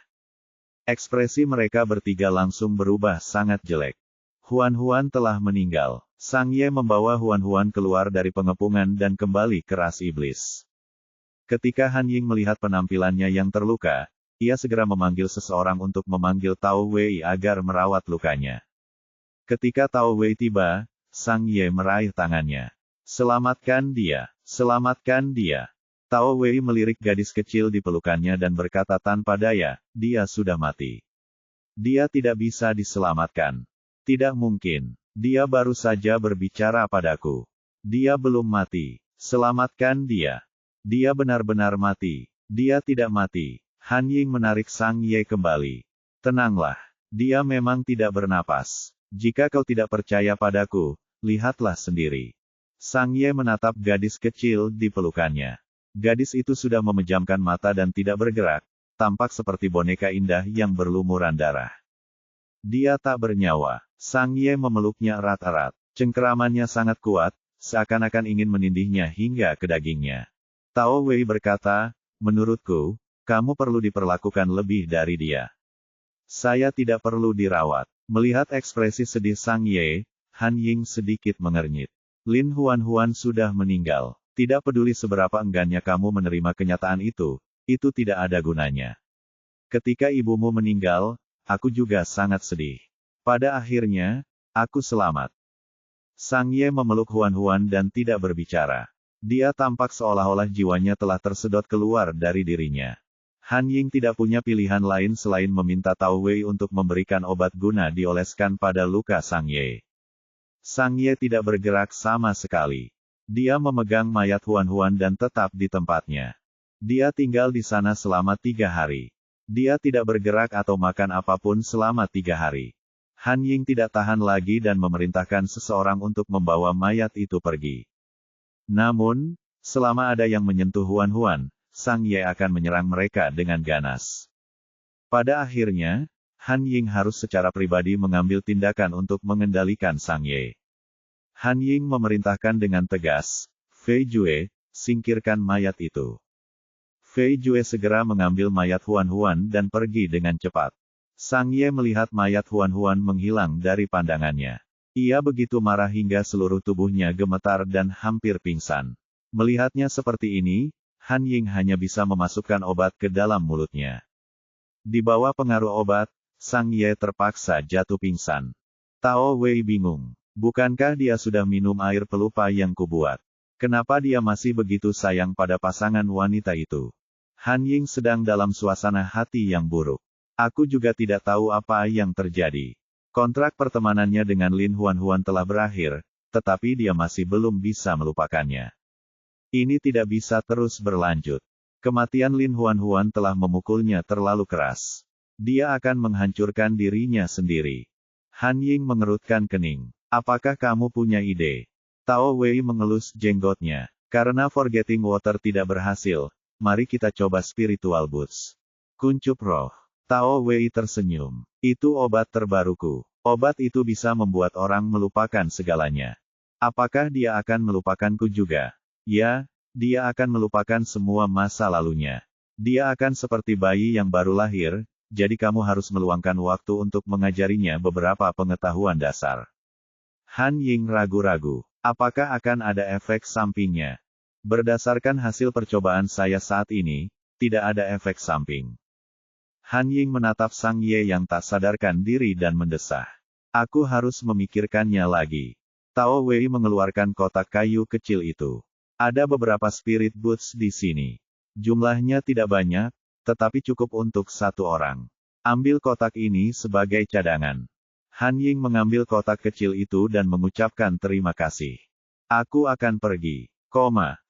Ekspresi mereka bertiga langsung berubah sangat jelek. Huan-Huan telah meninggal. Sang Ye membawa Huan-Huan keluar dari pengepungan dan kembali ke ras iblis. Ketika Han Ying melihat penampilannya yang terluka, ia segera memanggil seseorang untuk memanggil Tao Wei agar merawat lukanya. Ketika Tao Wei tiba, Sang Ye meraih tangannya. Selamatkan dia, selamatkan dia. Tao Wei melirik gadis kecil di pelukannya dan berkata tanpa daya, dia sudah mati. Dia tidak bisa diselamatkan. Tidak mungkin. Dia baru saja berbicara padaku. Dia belum mati. Selamatkan dia. Dia benar-benar mati. Dia tidak mati. Han Ying menarik Sang Ye kembali. Tenanglah. Dia memang tidak bernapas. Jika kau tidak percaya padaku, lihatlah sendiri. Sang Ye menatap gadis kecil di pelukannya. Gadis itu sudah memejamkan mata dan tidak bergerak, tampak seperti boneka indah yang berlumuran darah. Dia tak bernyawa. Sang Ye memeluknya erat-erat. Cengkeramannya sangat kuat, seakan-akan ingin menindihnya hingga ke dagingnya. Tao Wei berkata, menurutku, kamu perlu diperlakukan lebih dari dia. Saya tidak perlu dirawat. Melihat ekspresi sedih Sang Ye, Han Ying sedikit mengernyit. Lin Huan sudah meninggal. Tidak peduli seberapa enggannya kamu menerima kenyataan itu tidak ada gunanya. Ketika ibumu meninggal, aku juga sangat sedih. Pada akhirnya, aku selamat. Sang Ye memeluk Huan dan tidak berbicara. Dia tampak seolah-olah jiwanya telah tersedot keluar dari dirinya. Han Ying tidak punya pilihan lain selain meminta Tao Wei untuk memberikan obat guna dioleskan pada luka Sang Ye. Sang Ye tidak bergerak sama sekali. Dia memegang mayat Huan dan tetap di tempatnya. Dia tinggal di sana selama 3 hari. Dia tidak bergerak atau makan apapun selama 3 hari. Han Ying tidak tahan lagi dan memerintahkan seseorang untuk membawa mayat itu pergi. Namun, selama ada yang menyentuh Huan, Sang Ye akan menyerang mereka dengan ganas. Pada akhirnya, Han Ying harus secara pribadi mengambil tindakan untuk mengendalikan Sang Ye. Han Ying memerintahkan dengan tegas, Fei Jue, singkirkan mayat itu. Fei Jue segera mengambil mayat Huan dan pergi dengan cepat. Sang Ye melihat mayat Huan menghilang dari pandangannya. Ia begitu marah hingga seluruh tubuhnya gemetar dan hampir pingsan. Melihatnya seperti ini, Han Ying hanya bisa memasukkan obat ke dalam mulutnya. Di bawah pengaruh obat, Sang Ye terpaksa jatuh pingsan. Tao Wei bingung. Bukankah dia sudah minum air pelupa yang kubuat? Kenapa dia masih begitu sayang pada pasangan wanita itu? Han Ying sedang dalam suasana hati yang buruk. Aku juga tidak tahu apa yang terjadi. Kontrak pertemanannya dengan Lin Huan telah berakhir, tetapi dia masih belum bisa melupakannya. Ini tidak bisa terus berlanjut. Kematian Lin Huan telah memukulnya terlalu keras. Dia akan menghancurkan dirinya sendiri. Han Ying mengerutkan kening. Apakah kamu punya ide? Tao Wei mengelus jenggotnya. Karena Forgetting Water tidak berhasil, mari kita coba Spiritual Boots. Kuncup roh. Tao Wei tersenyum. Itu obat terbaruku. Obat itu bisa membuat orang melupakan segalanya. Apakah dia akan melupakanku juga? Ya, dia akan melupakan semua masa lalunya. Dia akan seperti bayi yang baru lahir, jadi kamu harus meluangkan waktu untuk mengajarinya beberapa pengetahuan dasar. Han Ying ragu-ragu. Apakah akan ada efek sampingnya? Berdasarkan hasil percobaan saya saat ini, tidak ada efek samping. Han Ying menatap Sang Ye yang tak sadarkan diri dan mendesah. Aku harus memikirkannya lagi. Tao Wei mengeluarkan kotak kayu kecil itu. Ada beberapa Spirit Boots di sini. Jumlahnya tidak banyak, tetapi cukup untuk 1 orang. Ambil kotak ini sebagai cadangan. Han Ying mengambil kotak kecil itu dan mengucapkan terima kasih. Aku akan pergi.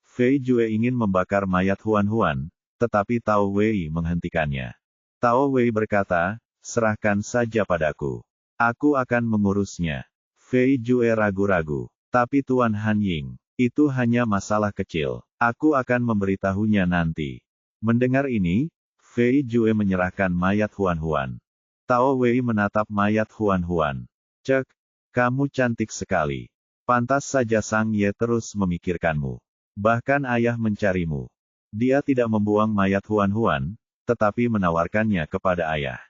Fei Jue ingin membakar mayat Huan, tetapi Tao Wei menghentikannya. Tao Wei berkata, serahkan saja padaku. Aku akan mengurusnya. Fei Jue ragu-ragu. Tapi Tuan Han Ying, itu hanya masalah kecil. Aku akan memberitahunya nanti. Mendengar ini, Fei Jue menyerahkan mayat Huan. Tao Wei menatap mayat Huan. Cek, kamu cantik sekali. Pantas saja Sang Ye terus memikirkanmu. Bahkan ayah mencarimu. Dia tidak membuang mayat Huan, tetapi menawarkannya kepada ayah.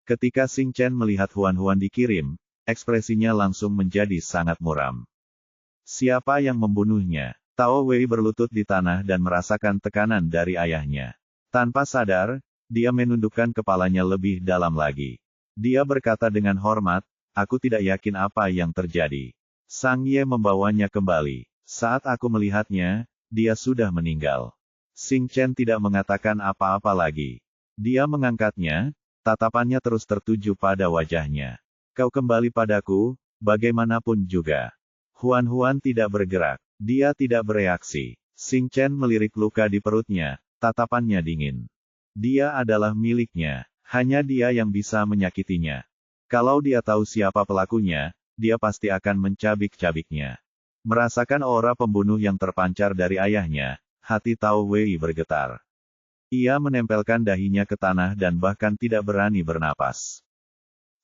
Ketika Xing Chen melihat Huan dikirim, ekspresinya langsung menjadi sangat muram. Siapa yang membunuhnya? Tao Wei berlutut di tanah dan merasakan tekanan dari ayahnya. Tanpa sadar, dia menundukkan kepalanya lebih dalam lagi. Dia berkata dengan hormat, aku tidak yakin apa yang terjadi. Sang Ye membawanya kembali. Saat aku melihatnya, dia sudah meninggal. Xing Chen tidak mengatakan apa-apa lagi. Dia mengangkatnya, tatapannya terus tertuju pada wajahnya. Kau kembali padaku, bagaimanapun juga. Huan tidak bergerak. Dia tidak bereaksi. Xing Chen melirik luka di perutnya, tatapannya dingin. Dia adalah miliknya. Hanya dia yang bisa menyakitinya. Kalau dia tahu siapa pelakunya, dia pasti akan mencabik-cabiknya. Merasakan aura pembunuh yang terpancar dari ayahnya, hati Tao Wei bergetar. Ia menempelkan dahinya ke tanah dan bahkan tidak berani bernapas.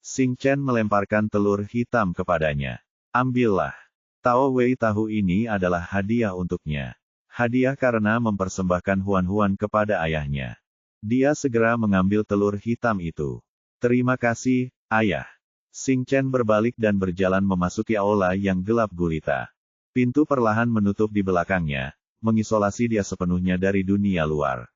Xing Chen melemparkan telur hitam kepadanya. Ambillah. Tao Wei tahu ini adalah hadiah untuknya. Hadiah karena mempersembahkan Huan-Huan kepada ayahnya. Dia segera mengambil telur hitam itu. Terima kasih, ayah. Xing Chen berbalik dan berjalan memasuki aula yang gelap gulita. Pintu perlahan menutup di belakangnya, mengisolasi dia sepenuhnya dari dunia luar.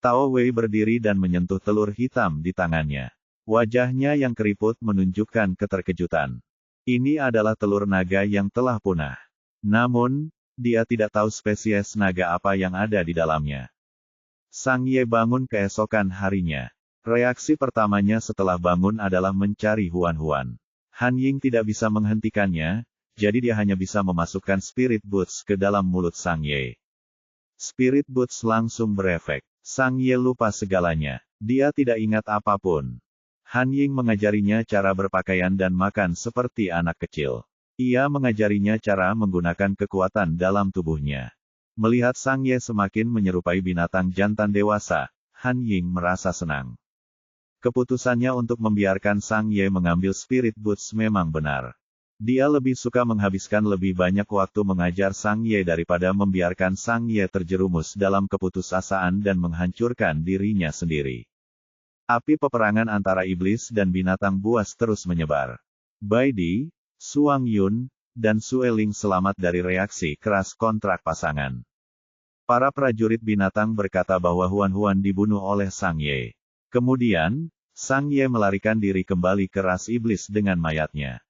Tao Wei berdiri dan menyentuh telur hitam di tangannya. Wajahnya yang keriput menunjukkan keterkejutan. Ini adalah telur naga yang telah punah. Namun, dia tidak tahu spesies naga apa yang ada di dalamnya. Sang Ye bangun keesokan harinya. Reaksi pertamanya setelah bangun adalah mencari Huan-Huan. Han Ying tidak bisa menghentikannya, jadi dia hanya bisa memasukkan Spirit Boots ke dalam mulut Sang Ye. Spirit Boots langsung berefek. Sang Ye lupa segalanya. Dia tidak ingat apapun. Han Ying mengajarinya cara berpakaian dan makan seperti anak kecil. Ia mengajarinya cara menggunakan kekuatan dalam tubuhnya. Melihat Sang Ye semakin menyerupai binatang jantan dewasa, Han Ying merasa senang. Keputusannya untuk membiarkan Sang Ye mengambil Spirit Boots memang benar. Dia lebih suka menghabiskan lebih banyak waktu mengajar Sang Ye daripada membiarkan Sang Ye terjerumus dalam keputusasaan dan menghancurkan dirinya sendiri. Api peperangan antara iblis dan binatang buas terus menyebar. Bai Di, Suang Yun, dan Sue Ling selamat dari reaksi keras kontrak pasangan. Para prajurit binatang berkata bahwa Huan-Huan dibunuh oleh Sang Ye. Kemudian, Sang Ye melarikan diri kembali ke ras iblis dengan mayatnya.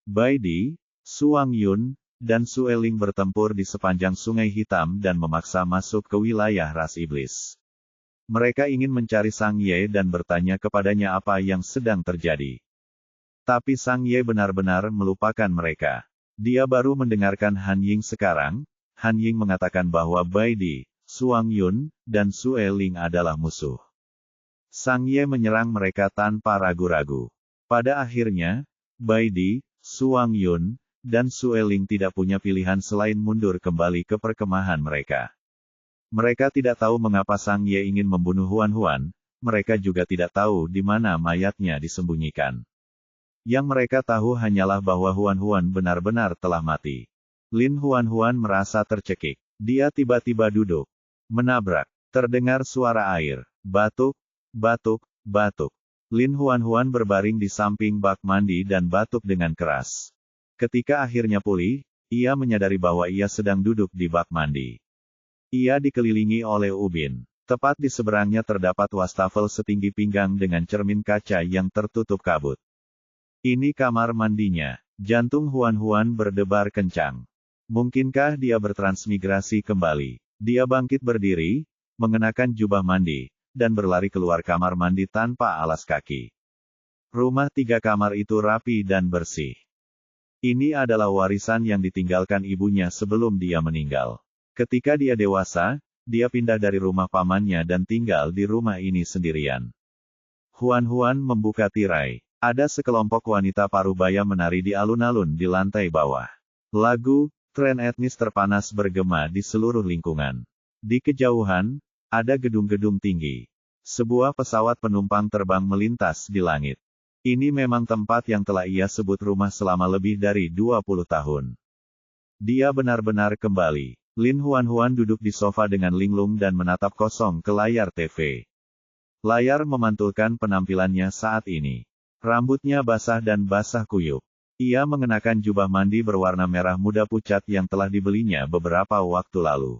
Bai Di, Suang Yun, dan Sue Ling bertempur di sepanjang Sungai Hitam dan memaksa masuk ke wilayah ras iblis. Mereka ingin mencari Sang Ye dan bertanya kepadanya apa yang sedang terjadi. Tapi Sang Ye benar-benar melupakan mereka. Dia baru mendengarkan Han Ying sekarang. Han Ying mengatakan bahwa Bai Di, Suang Yun, dan Sue Ling adalah musuh. Sang Ye menyerang mereka tanpa ragu-ragu. Pada akhirnya, Bai Di, Suang Yun, dan Sue Ling tidak punya pilihan selain mundur kembali ke perkemahan mereka. Mereka tidak tahu mengapa Sang Ye ingin membunuh Huan-Huan, mereka juga tidak tahu di mana mayatnya disembunyikan. Yang mereka tahu hanyalah bahwa Huan-Huan benar-benar telah mati. Lin Huan-Huan merasa tercekik. Dia tiba-tiba duduk. Menabrak. Terdengar suara air. Batuk, batuk, batuk. Lin Huan-Huan berbaring di samping bak mandi dan batuk dengan keras. Ketika akhirnya pulih, ia menyadari bahwa ia sedang duduk di bak mandi. Ia dikelilingi oleh ubin. Tepat di seberangnya terdapat wastafel setinggi pinggang dengan cermin kaca yang tertutup kabut. Ini kamar mandinya. Jantung Huan-Huan berdebar kencang. Mungkinkah dia bertransmigrasi kembali? Dia bangkit berdiri, mengenakan jubah mandi, dan berlari keluar kamar mandi tanpa alas kaki. Rumah 3 kamar itu rapi dan bersih. Ini adalah warisan yang ditinggalkan ibunya sebelum dia meninggal. Ketika dia dewasa, dia pindah dari rumah pamannya dan tinggal di rumah ini sendirian. Huan-Huan membuka tirai. Ada sekelompok wanita parubaya menari di alun-alun di lantai bawah. Lagu, tren etnis terpanas bergema di seluruh lingkungan. Di kejauhan, ada gedung-gedung tinggi. Sebuah pesawat penumpang terbang melintas di langit. Ini memang tempat yang telah ia sebut rumah selama lebih dari 20 tahun. Dia benar-benar kembali. Lin Huan-Huan duduk di sofa dengan linglung dan menatap kosong ke layar TV. Layar memantulkan penampilannya saat ini. Rambutnya basah dan basah kuyup. Ia mengenakan jubah mandi berwarna merah muda pucat yang telah dibelinya beberapa waktu lalu.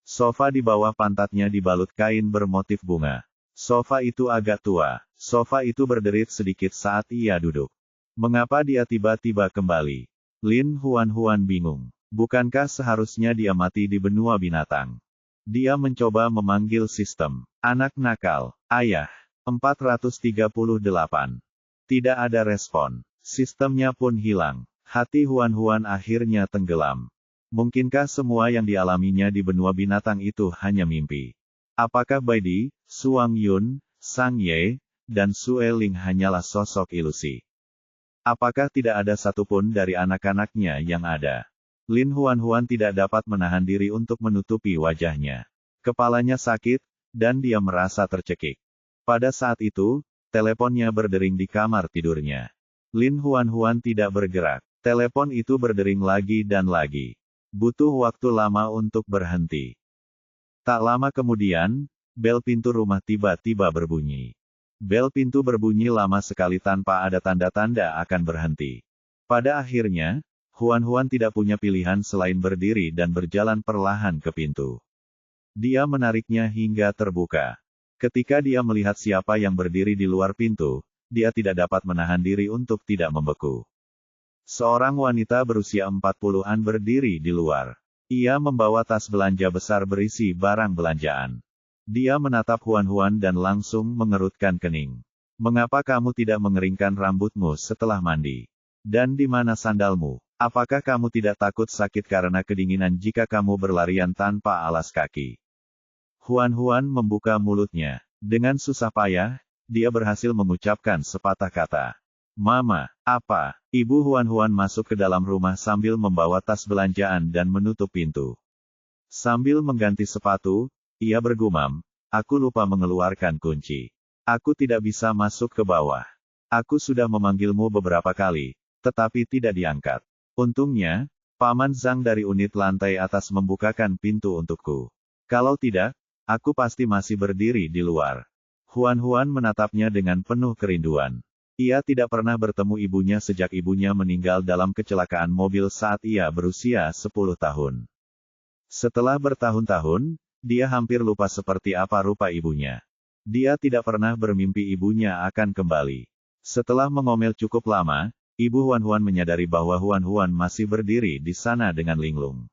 Sofa di bawah pantatnya dibalut kain bermotif bunga. Sofa itu agak tua. Sofa itu berderit sedikit saat ia duduk. Mengapa dia tiba-tiba kembali? Lin Huan-Huan bingung. Bukankah seharusnya dia mati di benua binatang? Dia mencoba memanggil sistem. Anak nakal. Ayah. 438. Tidak ada respon. Sistemnya pun hilang. Hati Huan-Huan akhirnya tenggelam. Mungkinkah semua yang dialaminya di benua binatang itu hanya mimpi? Apakah Bai Di, Suang Yun, Sang Ye, dan Sue Ling hanyalah sosok ilusi? Apakah tidak ada satupun dari anak-anaknya yang ada? Lin Huan tidak dapat menahan diri untuk menutupi wajahnya. Kepalanya sakit, dan dia merasa tercekik. Pada saat itu, teleponnya berdering di kamar tidurnya. Lin Huan tidak bergerak. Telepon itu berdering lagi dan lagi. Butuh waktu lama untuk berhenti. Tak lama kemudian, bel pintu rumah tiba-tiba berbunyi. Bel pintu berbunyi lama sekali tanpa ada tanda-tanda akan berhenti. Pada akhirnya, Huan tidak punya pilihan selain berdiri dan berjalan perlahan ke pintu. Dia menariknya hingga terbuka. Ketika dia melihat siapa yang berdiri di luar pintu, dia tidak dapat menahan diri untuk tidak membeku. Seorang wanita berusia 40-an berdiri di luar. Ia membawa tas belanja besar berisi barang belanjaan. Dia menatap Huan dan langsung mengerutkan kening. Mengapa kamu tidak mengeringkan rambutmu setelah mandi? Dan di mana sandalmu? Apakah kamu tidak takut sakit karena kedinginan jika kamu berlarian tanpa alas kaki? Huan membuka mulutnya. Dengan susah payah, dia berhasil mengucapkan sepatah kata. Mama, apa? Ibu Huan masuk ke dalam rumah sambil membawa tas belanjaan dan menutup pintu. Sambil mengganti sepatu, ia bergumam, aku lupa mengeluarkan kunci. Aku tidak bisa masuk ke bawah. Aku sudah memanggilmu beberapa kali, tetapi tidak diangkat. Untungnya, Paman Zhang dari unit lantai atas membukakan pintu untukku. Kalau tidak, aku pasti masih berdiri di luar. Huan menatapnya dengan penuh kerinduan. Ia tidak pernah bertemu ibunya sejak ibunya meninggal dalam kecelakaan mobil saat ia berusia 10 tahun. Setelah bertahun-tahun, dia hampir lupa seperti apa rupa ibunya. Dia tidak pernah bermimpi ibunya akan kembali. Setelah mengomel cukup lama, Ibu Huan menyadari bahwa Huan masih berdiri di sana dengan linglung.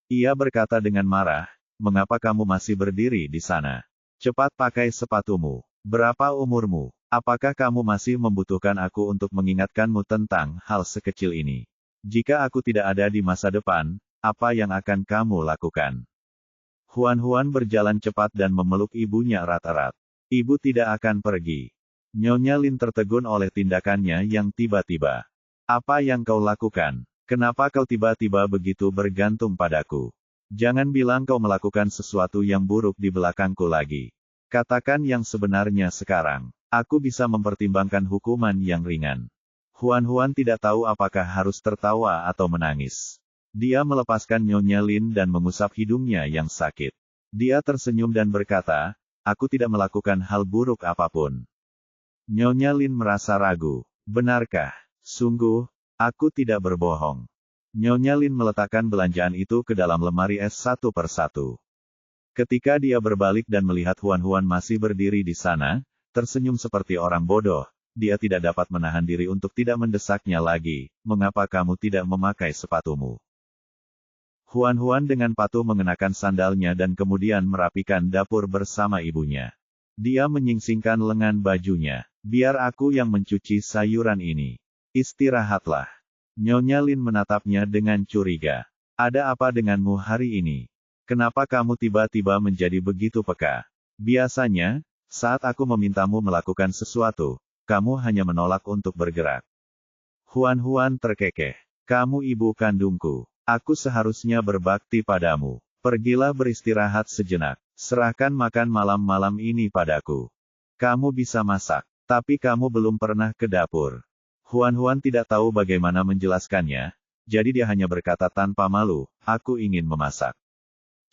Ia berkata dengan marah, mengapa kamu masih berdiri di sana? Cepat pakai sepatumu. Berapa umurmu? Apakah kamu masih membutuhkan aku untuk mengingatkanmu tentang hal sekecil ini? Jika aku tidak ada di masa depan, apa yang akan kamu lakukan? Huan berjalan cepat dan memeluk ibunya erat-erat. Ibu tidak akan pergi. Nyonya Lin tertegun oleh tindakannya yang tiba-tiba. Apa yang kau lakukan? Kenapa kau tiba-tiba begitu bergantung padaku? Jangan bilang kau melakukan sesuatu yang buruk di belakangku lagi. Katakan yang sebenarnya sekarang. Aku bisa mempertimbangkan hukuman yang ringan. Huan tidak tahu apakah harus tertawa atau menangis. Dia melepaskan Nyonya Lin dan mengusap hidungnya yang sakit. Dia tersenyum dan berkata, aku tidak melakukan hal buruk apapun. Nyonya Lin merasa ragu. Benarkah? Sungguh, aku tidak berbohong. Nyonya Lin meletakkan belanjaan itu ke dalam lemari es satu persatu. Ketika dia berbalik dan melihat Huan masih berdiri di sana, tersenyum seperti orang bodoh, dia tidak dapat menahan diri untuk tidak mendesaknya lagi, mengapa kamu tidak memakai sepatumu? Huan dengan patuh mengenakan sandalnya dan kemudian merapikan dapur bersama ibunya. Dia menyingsingkan lengan bajunya. Biar aku yang mencuci sayuran ini. Istirahatlah. Nyonya Lin menatapnya dengan curiga. Ada apa denganmu hari ini? Kenapa kamu tiba-tiba menjadi begitu peka? Biasanya, saat aku memintamu melakukan sesuatu, kamu hanya menolak untuk bergerak. Huan terkekeh. Kamu ibu kandungku. Aku seharusnya berbakti padamu. Pergilah beristirahat sejenak. Serahkan makan malam-malam ini padaku. Kamu bisa masak, tapi kamu belum pernah ke dapur. Huan tidak tahu bagaimana menjelaskannya, jadi dia hanya berkata tanpa malu, aku ingin memasak.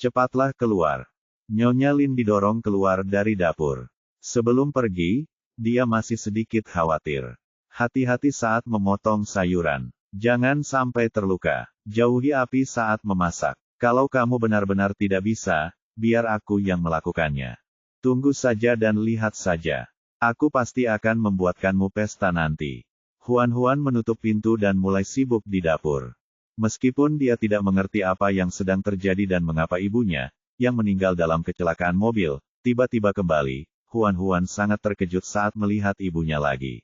Cepatlah keluar. Nyonya Lin didorong keluar dari dapur. Sebelum pergi, dia masih sedikit khawatir. Hati-hati saat memotong sayuran. Jangan sampai terluka. Jauhi api saat memasak. Kalau kamu benar-benar tidak bisa, biar aku yang melakukannya. Tunggu saja dan lihat saja. Aku pasti akan membuatkanmu pesta nanti. Huan menutup pintu dan mulai sibuk di dapur. Meskipun dia tidak mengerti apa yang sedang terjadi dan mengapa ibunya, yang meninggal dalam kecelakaan mobil, tiba-tiba kembali, Huan sangat terkejut saat melihat ibunya lagi.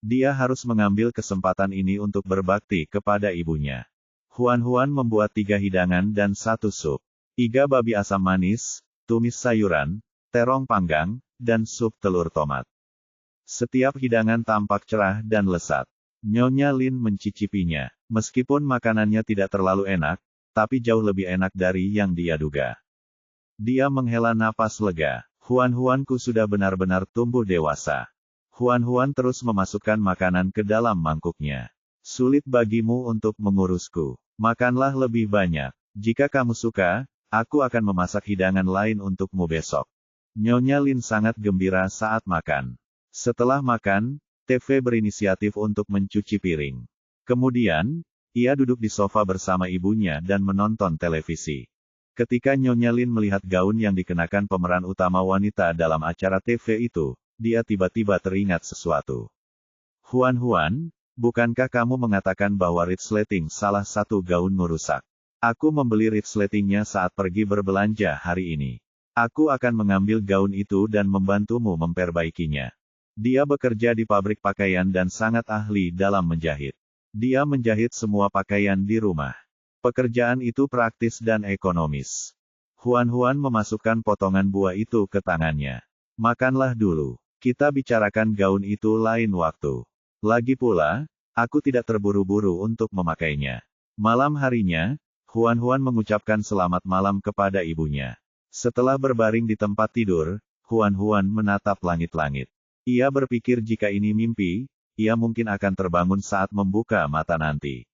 Dia harus mengambil kesempatan ini untuk berbakti kepada ibunya. Huan membuat 3 hidangan dan 1 sup. Iga babi asam manis, tumis sayuran, terong panggang, dan sup telur tomat. Setiap hidangan tampak cerah dan lezat. Nyonya Lin mencicipinya. Meskipun makanannya tidak terlalu enak, tapi jauh lebih enak dari yang dia duga. Dia menghela napas lega. Huan-huanku sudah benar-benar tumbuh dewasa. Huan-huan terus memasukkan makanan ke dalam mangkuknya. Sulit bagimu untuk mengurusku. Makanlah lebih banyak. Jika kamu suka, aku akan memasak hidangan lain untukmu besok. Nyonya Lin sangat gembira saat makan. Setelah makan, TV berinisiatif untuk mencuci piring. Kemudian, ia duduk di sofa bersama ibunya dan menonton televisi. Ketika Nyonya Lin melihat gaun yang dikenakan pemeran utama wanita dalam acara TV itu, dia tiba-tiba teringat sesuatu. Huan-huan, bukankah kamu mengatakan bahwa resleting salah satu gaunmu rusak? Aku membeli resletingnya saat pergi berbelanja hari ini. Aku akan mengambil gaun itu dan membantumu memperbaikinya. Dia bekerja di pabrik pakaian dan sangat ahli dalam menjahit. Dia menjahit semua pakaian di rumah. Pekerjaan itu praktis dan ekonomis. Huan-huan memasukkan potongan buah itu ke tangannya. Makanlah dulu. Kita bicarakan gaun itu lain waktu. Lagi pula, aku tidak terburu-buru untuk memakainya. Malam harinya, Huan-huan mengucapkan selamat malam kepada ibunya. Setelah berbaring di tempat tidur, Huan-huan menatap langit-langit. Ia berpikir jika ini mimpi, ia mungkin akan terbangun saat membuka mata nanti.